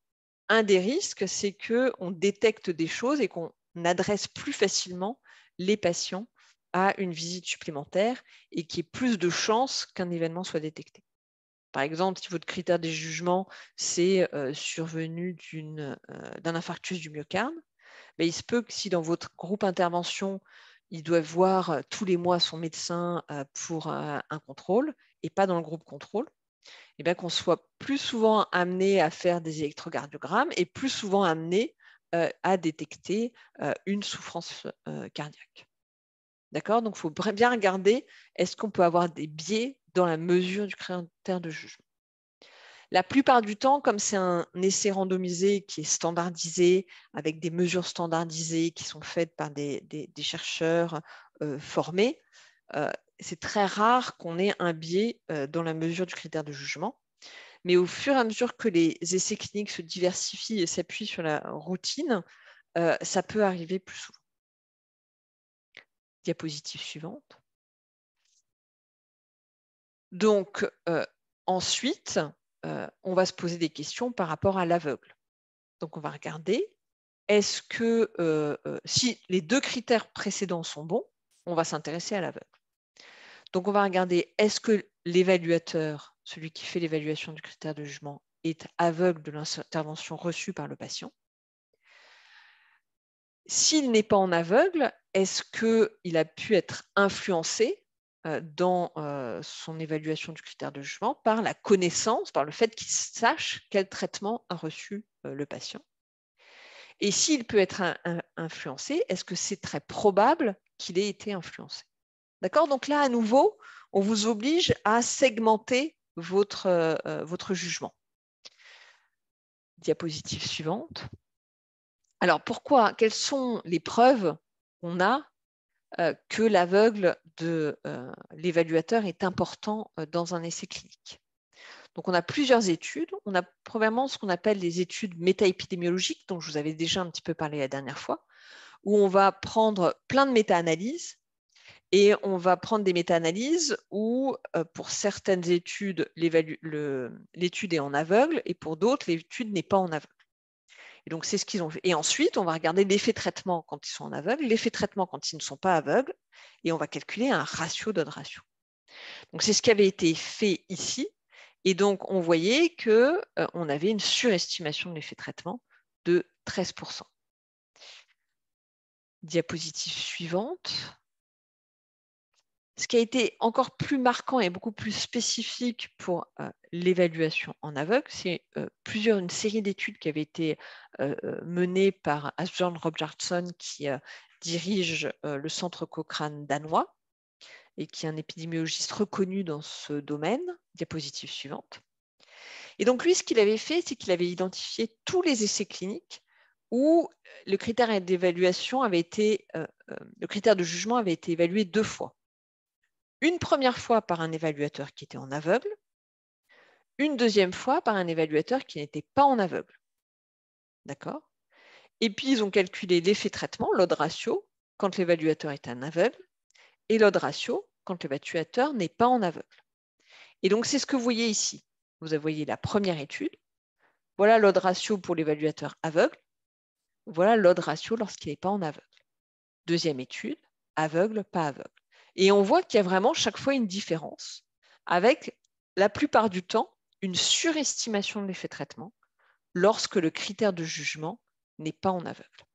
S2: un des risques, c'est qu'on détecte des choses et qu'on adresse plus facilement les patients à une visite supplémentaire et qu'il y ait plus de chances qu'un événement soit détecté. Par exemple, si votre critère des jugements, c'est survenu d'un infarctus du myocarde, il se peut que si dans votre groupe intervention, il doit voir tous les mois son médecin pour un contrôle et pas dans le groupe contrôle, qu'on soit plus souvent amené à faire des électrocardiogrammes et plus souvent amené à détecter une souffrance cardiaque. D'accord ? Donc, il faut bien regarder, est-ce qu'on peut avoir des biais dans la mesure du critère de jugement. La plupart du temps, comme c'est un essai randomisé qui est standardisé, avec des mesures standardisées qui sont faites par des chercheurs formés, c'est très rare qu'on ait un biais dans la mesure du critère de jugement. Mais au fur et à mesure que les essais cliniques se diversifient et s'appuient sur la routine, ça peut arriver plus souvent. Diapositive suivante. Donc, ensuite, on va se poser des questions par rapport à l'aveugle. Donc, on va regarder, est-ce que si les deux critères précédents sont bons, on va s'intéresser à l'aveugle. Donc, on va regarder, est-ce que l'évaluateur, celui qui fait l'évaluation du critère de jugement, est aveugle de l'intervention reçue par le patient? S'il n'est pas en aveugle, est-ce qu'il a pu être influencé dans son évaluation du critère de jugement par la connaissance, par le fait qu'il sache quel traitement a reçu le patient? Et s'il peut être influencé, est-ce que c'est très probable qu'il ait été influencé? D'accord ? Donc là, à nouveau, on vous oblige à segmenter votre jugement. Diapositive suivante. Alors, pourquoi? Quelles sont les preuves qu'on a que l'aveugle de l'évaluateur est important dans un essai clinique? Donc, on a plusieurs études. On a premièrement ce qu'on appelle les études méta-épidémiologiques, dont je vous avais déjà un petit peu parlé la dernière fois, où on va prendre plein de méta-analyses et on va prendre des méta-analyses où, pour certaines études, l'étude est en aveugle et pour d'autres, l'étude n'est pas en aveugle. Et donc, c'est ce qu'ils ont fait. Et ensuite, on va regarder l'effet traitement quand ils sont en aveugle, l'effet traitement quand ils ne sont pas aveugles, et on va calculer un ratio d'odd ratio. Donc, c'est ce qui avait été fait ici. Et donc, on voyait qu'on avait une surestimation de l'effet traitement de 13%. Diapositive suivante. Ce qui a été encore plus marquant et beaucoup plus spécifique pour l'évaluation en aveugle, c'est une série d'études qui avaient été menées par Asbjørn Robertson, qui dirige le centre Cochrane danois et qui est un épidémiologiste reconnu dans ce domaine. Diapositive suivante. Et donc lui, ce qu'il avait fait, c'est qu'il avait identifié tous les essais cliniques où le critère d'évaluation avait été, le critère de jugement avait été évalué 2 fois. Une première fois par un évaluateur qui était en aveugle, une deuxième fois par un évaluateur qui n'était pas en aveugle. D'accord? Et puis, ils ont calculé l'effet traitement, l'odd ratio, quand l'évaluateur est en aveugle, et l'odd ratio, quand l'évaluateur n'est pas en aveugle. Et donc, c'est ce que vous voyez ici. Vous voyez la première étude. Voilà l'odd ratio pour l'évaluateur aveugle. Voilà l'odd ratio lorsqu'il n'est pas en aveugle. Deuxième étude, aveugle, pas aveugle. Et on voit qu'il y a vraiment chaque fois une différence, avec la plupart du temps une surestimation de l'effet traitement lorsque le critère de jugement n'est pas en aveugle.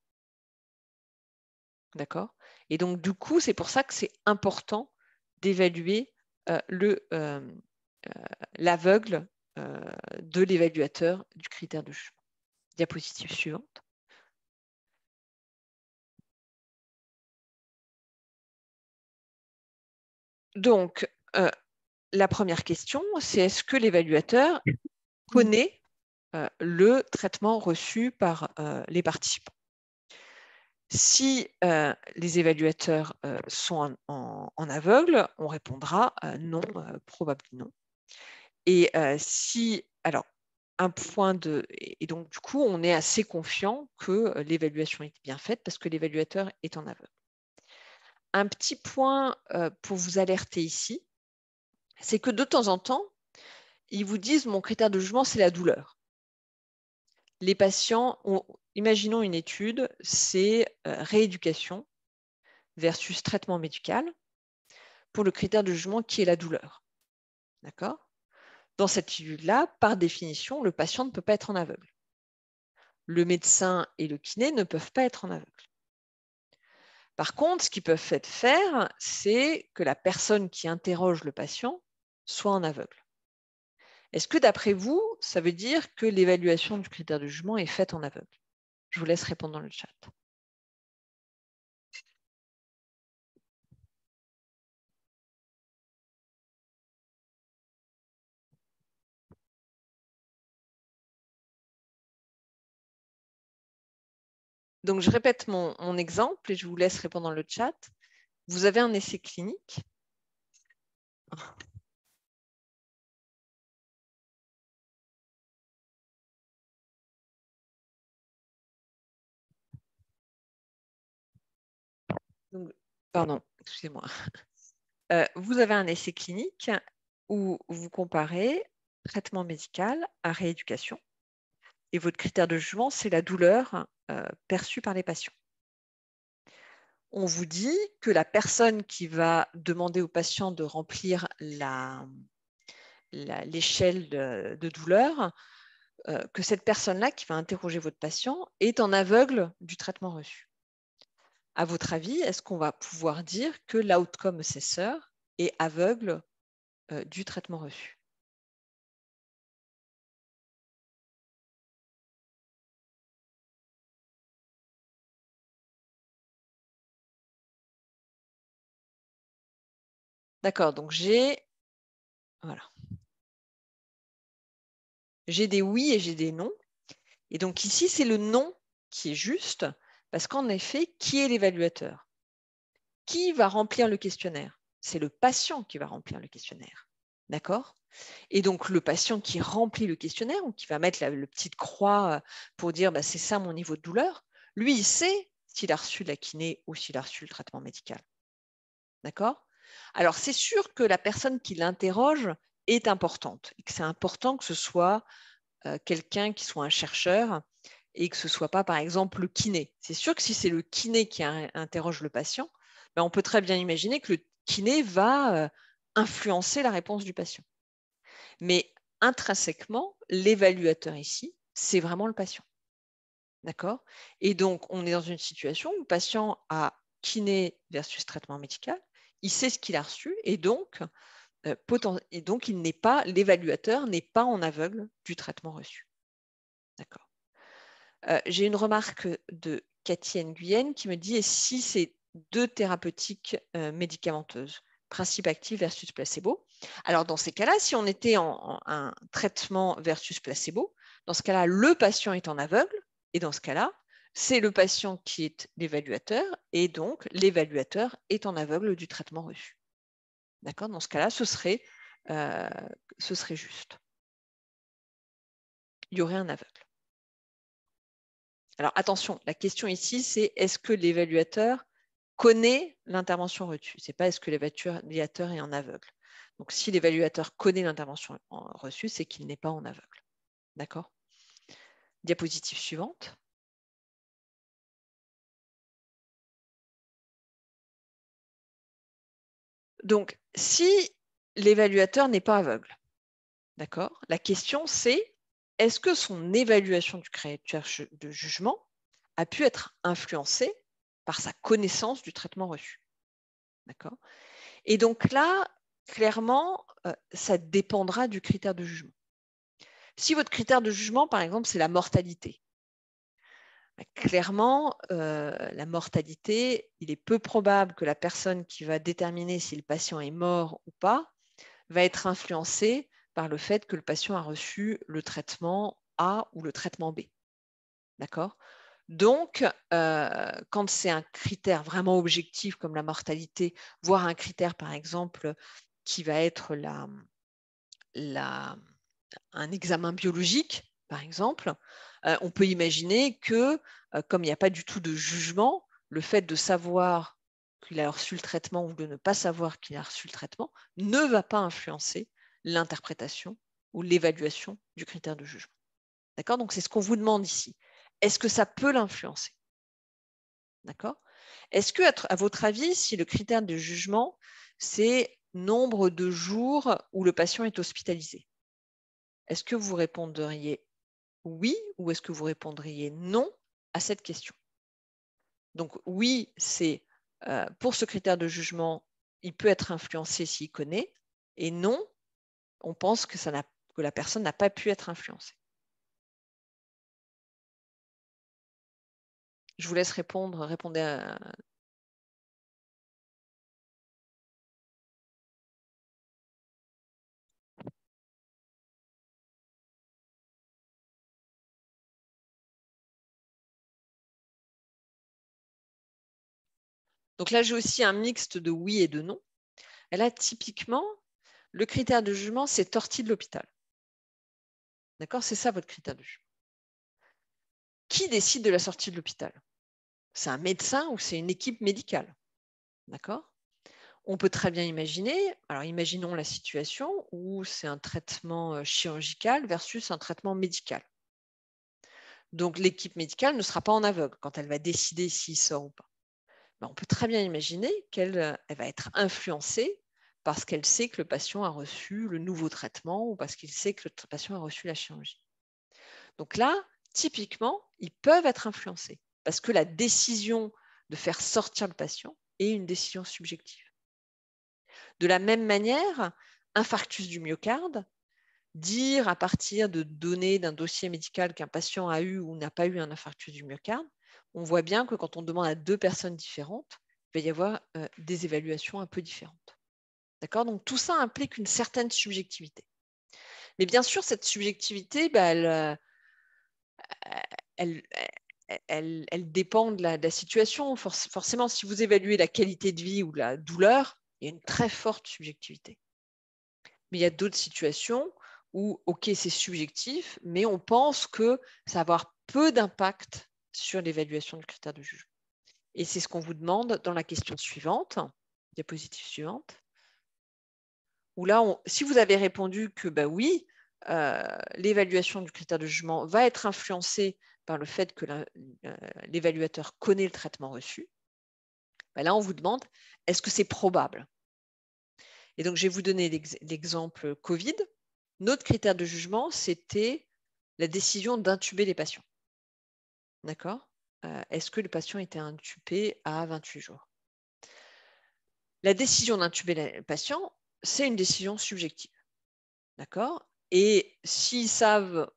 S2: D'accord? Et donc, du coup, c'est pour ça que c'est important d'évaluer l'aveugle de l'évaluateur du critère de jugement. Diapositive suivante. Donc, la première question, c'est est-ce que l'évaluateur connaît le traitement reçu par les participants? Si les évaluateurs sont en aveugle, on répondra non, probablement non. Et alors, et donc du coup, on est assez confiant que l'évaluation est bien faite parce que l'évaluateur est en aveugle. Un petit point pour vous alerter ici, c'est que de temps en temps, ils vous disent mon critère de jugement, c'est la douleur. Les patients, imaginons une étude, c'est rééducation versus traitement médical pour le critère de jugement qui est la douleur. D'accord? Dans cette étude-là, par définition, le patient ne peut pas être en aveugle. Le médecin et le kiné ne peuvent pas être en aveugle. Par contre, ce qu'ils peuvent faire, c'est que la personne qui interroge le patient soit en aveugle. Est-ce que d'après vous, ça veut dire que l'évaluation du critère de jugement est faite en aveugle? Je vous laisse répondre dans le chat. Donc, je répète mon exemple et je vous laisse répondre dans le chat. Vous avez un essai clinique. Donc, pardon, excusez-moi. Vous avez un essai clinique où vous comparez traitement médical à rééducation. Et votre critère de jugement, c'est la douleur perçue par les patients. On vous dit que la personne qui va demander au patient de remplir l'échelle de douleur, que cette personne-là qui va interroger votre patient est en aveugle du traitement reçu. À votre avis, est-ce qu'on va pouvoir dire que l'outcome assessor est aveugle du traitement reçu? D'accord, donc voilà. J'ai des oui et j'ai des non. Et donc ici, c'est le non qui est juste, parce qu'en effet, qui est l'évaluateur? Qui va remplir le questionnaire? C'est le patient qui va remplir le questionnaire. D'accord? Et donc, le patient qui remplit le questionnaire, ou qui va mettre le petite croix pour dire bah, c'est ça mon niveau de douleur, lui, il sait s'il a reçu la kiné ou s'il a reçu le traitement médical. D'accord? Alors, c'est sûr que la personne qui l'interroge est importante et que c'est important que ce soit quelqu'un qui soit un chercheur et que ce ne soit pas, par exemple, le kiné. C'est sûr que si c'est le kiné qui interroge le patient, ben on peut très bien imaginer que le kiné va influencer la réponse du patient. Mais intrinsèquement, l'évaluateur ici, c'est vraiment le patient. D'accord? Et donc, on est dans une situation où le patient a kiné versus traitement médical. il sait ce qu'il a reçu et donc l'évaluateur n'est pas en aveugle du traitement reçu. D'accord. J'ai une remarque de Cathy Nguyen qui me dit « Et si c'est deux thérapeutiques médicamenteuses, principe actif versus placebo ?» Alors, dans ces cas-là, si on était en un traitement versus placebo, dans ce cas-là, le patient est en aveugle et dans ce cas-là, c'est le patient qui est l'évaluateur et donc l'évaluateur est en aveugle du traitement reçu. D'accord ? Dans ce cas-là, ce serait juste. Il y aurait un aveugle. Alors attention, la question ici, c'est est-ce que l'évaluateur connaît l'intervention reçue? Ce n'est pas est-ce que l'évaluateur est en aveugle. Donc si l'évaluateur connaît l'intervention reçue, c'est qu'il n'est pas en aveugle. D'accord? Diapositive suivante. Donc si l'évaluateur n'est pas aveugle, d'accord? La question c'est est-ce que son évaluation du critère de jugement a pu être influencée par sa connaissance du traitement reçu? D'accord? Et donc là, clairement, ça dépendra du critère de jugement. Si votre critère de jugement, par exemple, c'est la mortalité, clairement, la mortalité, il est peu probable que la personne qui va déterminer si le patient est mort ou pas va être influencée par le fait que le patient a reçu le traitement A ou le traitement B. D'accord ? Donc, quand c'est un critère vraiment objectif comme la mortalité, voire un critère, par exemple, qui va être un examen biologique, par exemple, on peut imaginer que, comme il n'y a pas du tout de jugement, le fait de savoir qu'il a reçu le traitement ou de ne pas savoir qu'il a reçu le traitement ne va pas influencer l'interprétation ou l'évaluation du critère de jugement. D'accord ? Donc, c'est ce qu'on vous demande ici. Est-ce que ça peut l'influencer? D'accord ? Est-ce que, à votre avis, si le critère de jugement, c'est nombre de jours où le patient est hospitalisé, est-ce que vous répondriez oui ou est-ce que vous répondriez non à cette question? Donc oui, c'est pour ce critère de jugement, il peut être influencé s'il connaît, et non, on pense que la personne n'a pas pu être influencée. Je vous laisse répondre. Répondez à... Donc là, j'ai aussi un mixte de oui et de non. Et là, typiquement, le critère de jugement, c'est sortie de l'hôpital. D'accord? C'est ça votre critère de jugement. Qui décide de la sortie de l'hôpital? C'est un médecin ou c'est une équipe médicale? D'accord? On peut très bien imaginer, alors imaginons la situation où c'est un traitement chirurgical versus un traitement médical. Donc l'équipe médicale ne sera pas en aveugle quand elle va décider s'il sort ou pas. Mais on peut très bien imaginer qu'elle va être influencée parce qu'elle sait que le patient a reçu le nouveau traitement ou parce qu'il sait que le patient a reçu la chirurgie. Donc là, typiquement, ils peuvent être influencés parce que la décision de faire sortir le patient est une décision subjective. De la même manière, infarctus du myocarde, dire à partir de données d'un dossier médical qu'un patient a eu ou n'a pas eu un infarctus du myocarde, on voit bien que quand on demande à deux personnes différentes, il va y avoir des évaluations un peu différentes. D'accord ? Donc tout ça implique une certaine subjectivité. Mais bien sûr, cette subjectivité, elle dépend de la situation. Forcément, si vous évaluez la qualité de vie ou la douleur, il y a une très forte subjectivité. Mais il y a d'autres situations où, OK, c'est subjectif, mais on pense que ça va avoir peu d'impact sur l'évaluation du critère de jugement. Et c'est ce qu'on vous demande dans la question suivante, diapositive suivante, où là, si vous avez répondu que oui, l'évaluation du critère de jugement va être influencée par le fait que l'évaluateur connaît le traitement reçu, là, on vous demande, est-ce que c'est probable? Et donc, je vais vous donner l'exemple Covid. Notre critère de jugement, c'était la décision d'intuber les patients. D'accord? Est-ce que le patient était intubé à 28 jours? La décision d'intuber le patient, c'est une décision subjective. D'accord? Et s'ils savent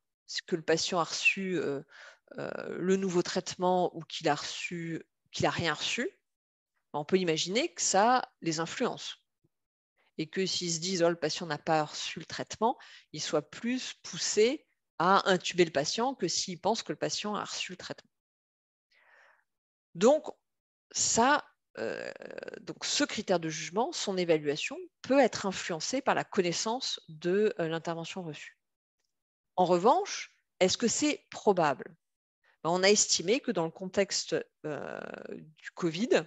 S2: que le patient a reçu le nouveau traitement ou qu'il a rien reçu, on peut imaginer que ça les influence. Et que s'ils se disent, oh, le patient n'a pas reçu le traitement, ils soient plus poussés à intuber le patient que s'ils pensent que le patient a reçu le traitement. Donc, donc ce critère de jugement, son évaluation, peut être influencé par la connaissance de l'intervention reçue. En revanche, est-ce que c'est probable? On a estimé que dans le contexte du Covid,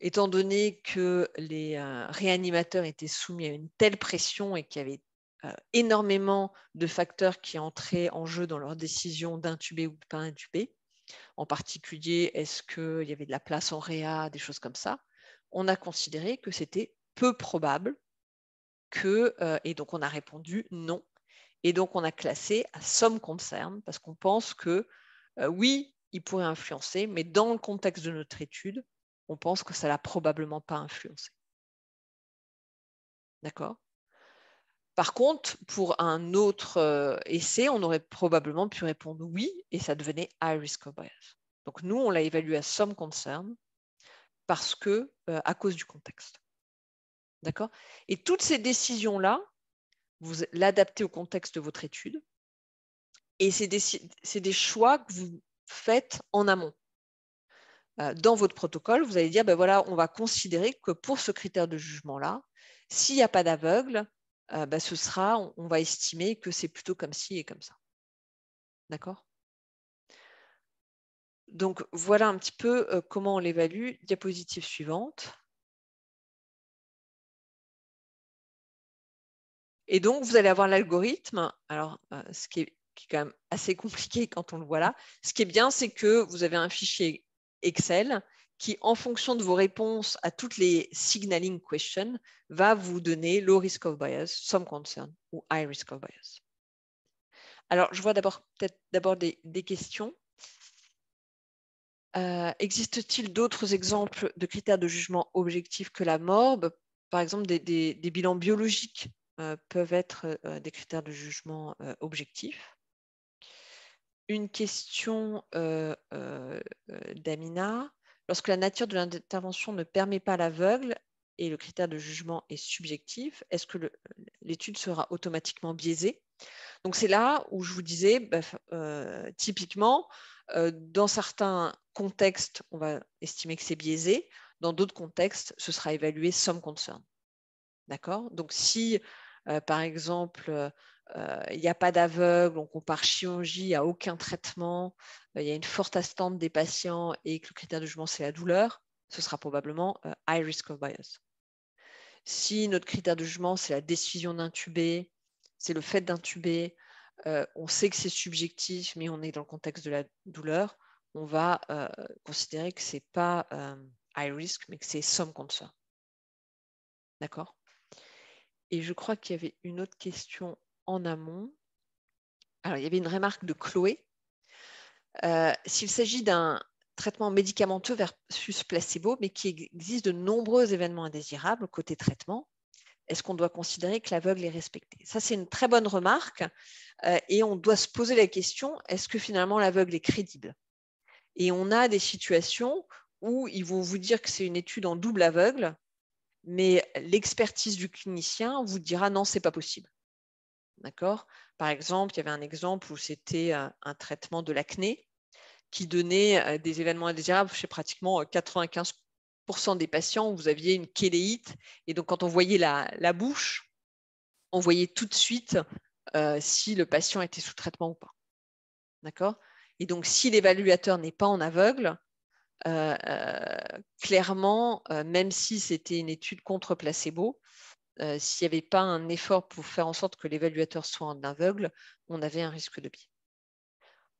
S2: étant donné que les réanimateurs étaient soumis à une telle pression et qu'il y avait énormément de facteurs qui entraient en jeu dans leur décision d'intuber ou de ne pas intuber, en particulier, est-ce qu'il y avait de la place en réa, des choses comme ça, on a considéré que c'était peu probable et donc on a répondu non. Et donc on a classé à some concern parce qu'on pense que oui, il pourrait influencer, mais dans le contexte de notre étude, on pense que ça l'a probablement pas influencé. D'accord? Par contre, pour un autre essai, on aurait probablement pu répondre oui et ça devenait high risk of bias. Donc nous, on l'a évalué à some concern parce que à cause du contexte. D'accord? Et toutes ces décisions-là, vous l'adaptez au contexte de votre étude et c'est des choix que vous faites en amont. Dans votre protocole, vous allez dire, ben voilà, on va considérer que pour ce critère de jugement-là, s'il n'y a pas d'aveugle, on va estimer que c'est plutôt comme ci et comme ça. D'accord? Donc, voilà un petit peu comment on l'évalue. Diapositive suivante. Et donc, vous allez avoir l'algorithme. Alors, ce qui est quand même assez compliqué quand on le voit là. Ce qui est bien, c'est que vous avez un fichier Excel qui, en fonction de vos réponses à toutes les signaling questions, va vous donner low risk of bias, some concern ou high risk of bias. Alors, je vois peut-être d'abord des questions. Existe-t-il d'autres exemples de critères de jugement objectifs que la MORB? Par exemple, des bilans biologiques peuvent être des critères de jugement objectifs. Une question d'Amina. Lorsque la nature de l'intervention ne permet pas l'aveugle et le critère de jugement est subjectif, est-ce que l'étude sera automatiquement biaisée? Donc, c'est là où je vous disais, typiquement, dans certains contextes, on va estimer que c'est biaisé. Dans d'autres contextes, ce sera évalué some concern. D'accord? Donc, si, par exemple, il n'y a pas d'aveugle, on compare chirurgie à aucun traitement, il y a une forte attente des patients et que le critère de jugement, c'est la douleur, ce sera probablement high risk of bias. Si notre critère de jugement, c'est la décision d'intuber, c'est le fait d'intuber, on sait que c'est subjectif, mais on est dans le contexte de la douleur, on va considérer que ce n'est pas high risk, mais que c'est some concern. D'accord? Et je crois qu'il y avait une autre question en amont. Alors, il y avait une remarque de Chloé. S'il s'agit d'un traitement médicamenteux versus placebo, mais qui existe de nombreux événements indésirables côté traitement, est-ce qu'on doit considérer que l'aveugle est respecté? Ça, c'est une très bonne remarque et on doit se poser la question, est-ce que finalement l'aveugle est crédible? Et on a des situations où ils vont vous dire que c'est une étude en double aveugle, mais l'expertise du clinicien vous dira non, c'est pas possible. D'accord? Par exemple, il y avait un exemple où c'était un traitement de l'acné qui donnait des événements indésirables chez pratiquement 95% des patients où vous aviez une chéléite. Et donc, quand on voyait la bouche, on voyait tout de suite si le patient était sous traitement ou pas. D'accord? Et donc, si l'évaluateur n'est pas en aveugle, clairement, même si c'était une étude contre placebo, s'il n'y avait pas un effort pour faire en sorte que l'évaluateur soit en aveugle, on avait un risque de biais.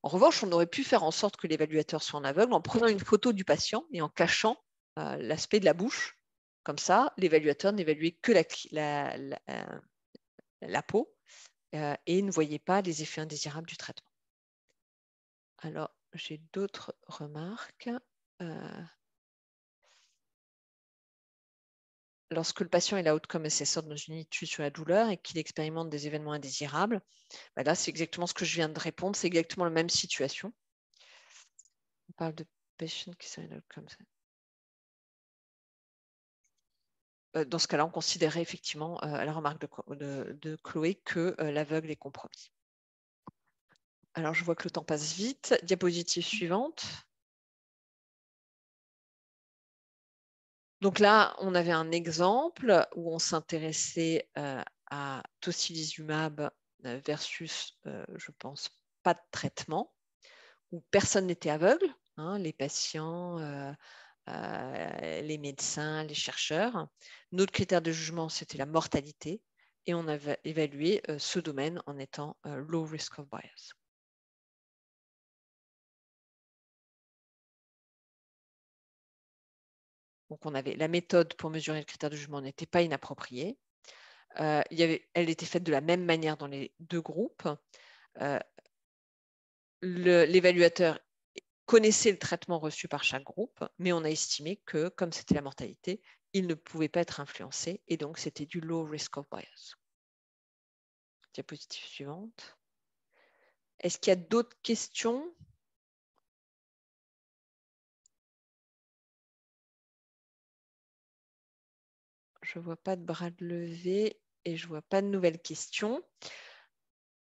S2: En revanche, on aurait pu faire en sorte que l'évaluateur soit en aveugle en prenant une photo du patient et en cachant l'aspect de la bouche. Comme ça, l'évaluateur n'évaluait que la peau et ne voyait pas les effets indésirables du traitement. Alors, j'ai d'autres remarques. lorsque le patient est l'outcome assessor dans une étude sur la douleur et qu'il expérimente des événements indésirables, bah là, c'est exactement ce que je viens de répondre. C'est exactement la même situation. On parle de patient qui sont l'outcome. Dans ce cas-là, on considérait effectivement à la remarque de Chloé que l'aveugle est compromis. Alors, je vois que le temps passe vite. Diapositive suivante. Donc là, on avait un exemple où on s'intéressait à tocilizumab versus, je pense, pas de traitement, où personne n'était aveugle, hein, les patients, les médecins, les chercheurs. Notre critère de jugement, c'était la mortalité, et on avait évalué ce domaine en étant low risk of bias. Donc, on avait la méthode pour mesurer le critère de jugement n'était pas inappropriée. Elle était faite de la même manière dans les deux groupes. L'évaluateur connaissait le traitement reçu par chaque groupe, mais on a estimé que, comme c'était la mortalité, il ne pouvait pas être influencé, et donc c'était du low risk of bias. Diapositive suivante. Est-ce qu'il y a d'autres questions ? Je ne vois pas de bras levés et je ne vois pas de nouvelles questions.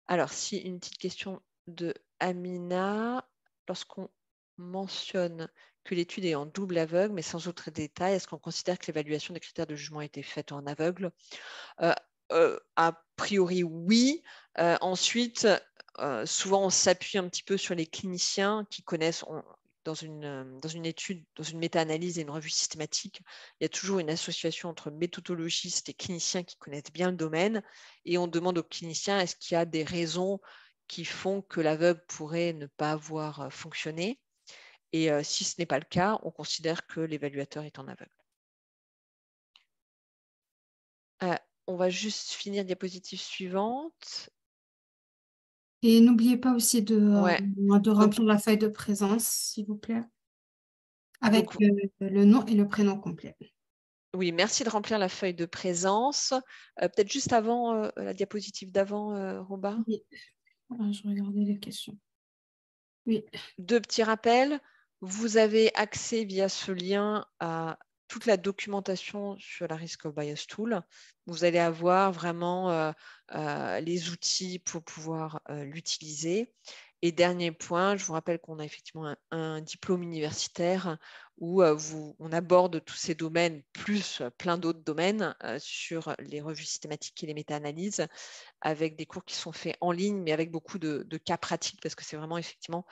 S2: Alors, si une petite question de Amina, lorsqu'on mentionne que l'étude est en double aveugle, mais sans autre détail, est-ce qu'on considère que l'évaluation des critères de jugement a été faite en aveugle ? A priori, oui. Ensuite, souvent, on s'appuie un petit peu sur les cliniciens qui connaissent, dans une étude, dans une méta-analyse et une revue systématique, il y a toujours une association entre méthodologistes et cliniciens qui connaissent bien le domaine. Et on demande aux cliniciens, est-ce qu'il y a des raisons qui font que l'aveugle pourrait ne pas avoir fonctionné ? Et si ce n'est pas le cas, on considère que l'évaluateur est en aveugle. On va juste finir diapositive suivante.
S1: Et n'oubliez pas aussi de
S2: Donc,
S1: remplir la feuille de présence, s'il vous plaît, avec
S2: donc,
S1: le nom et le prénom complet.
S2: oui, merci de remplir la feuille de présence. Peut-être juste avant la diapositive d'avant, Roba.
S1: Oui. Alors, je regardais les questions. Oui.
S2: Deux petits rappels. Vous avez accès via ce lien à toute la documentation sur la Risk of Bias Tool. Vous allez avoir vraiment les outils pour pouvoir l'utiliser. Et dernier point, je vous rappelle qu'on a effectivement un diplôme universitaire où on aborde tous ces domaines, plus plein d'autres domaines sur les revues systématiques et les méta-analyses, avec des cours qui sont faits en ligne, mais avec beaucoup de cas pratiques, parce que c'est vraiment effectivement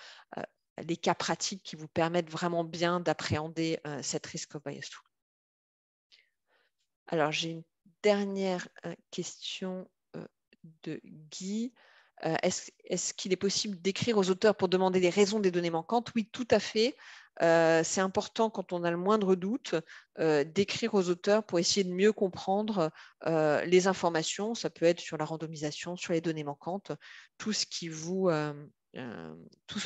S2: les cas pratiques qui vous permettent vraiment bien d'appréhender cette risk of bias tool. Alors, j'ai une dernière question de Guy. Est-ce qu'il est possible d'écrire aux auteurs pour demander les raisons des données manquantes? Oui, tout à fait. C'est important, quand on a le moindre doute, d'écrire aux auteurs pour essayer de mieux comprendre les informations. Ça peut être sur la randomisation, sur les données manquantes, tout ce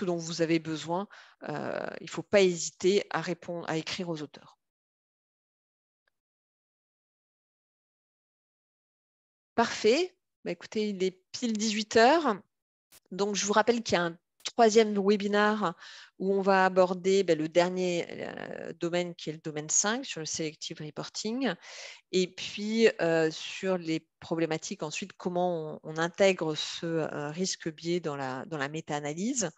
S2: dont vous avez besoin. Il ne faut pas hésiter à répondre, à écrire aux auteurs. Parfait. Bah, écoutez, il est pile 18 heures. Donc, je vous rappelle qu'il y a un troisième webinaire où on va aborder le dernier domaine qui est le domaine 5 sur le selective reporting, et puis sur les problématiques ensuite, comment on intègre ce risque biais dans la méta-analyse.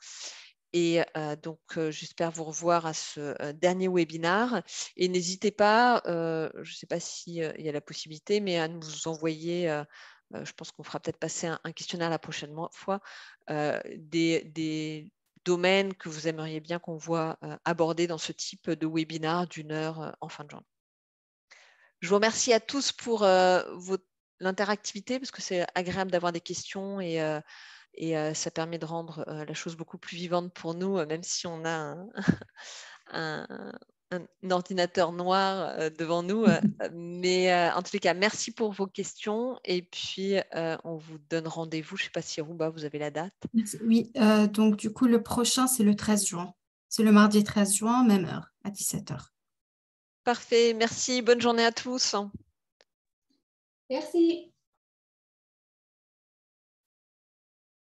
S2: Et donc, j'espère vous revoir à ce dernier webinaire. Et n'hésitez pas, je ne sais pas s'il y a la possibilité, mais à nous envoyer, je pense qu'on fera peut-être passer un questionnaire la prochaine fois, des domaines que vous aimeriez bien qu'on voit abordés dans ce type de webinaire d'1 heure en fin de journée. Je vous remercie à tous pour l'interactivité, parce que c'est agréable d'avoir des questions et ça permet de rendre la chose beaucoup plus vivante pour nous, même si on a un ordinateur noir devant nous. Mais en tous les cas, merci pour vos questions. Et puis, on vous donne rendez-vous. Je ne sais pas si, Rouba, vous avez la date.
S1: Oui, donc du coup, le prochain, c'est le 13 juin. C'est le mardi 13 juin, même heure, à 17 h.
S2: Parfait. Merci. Bonne journée à tous.
S1: Merci.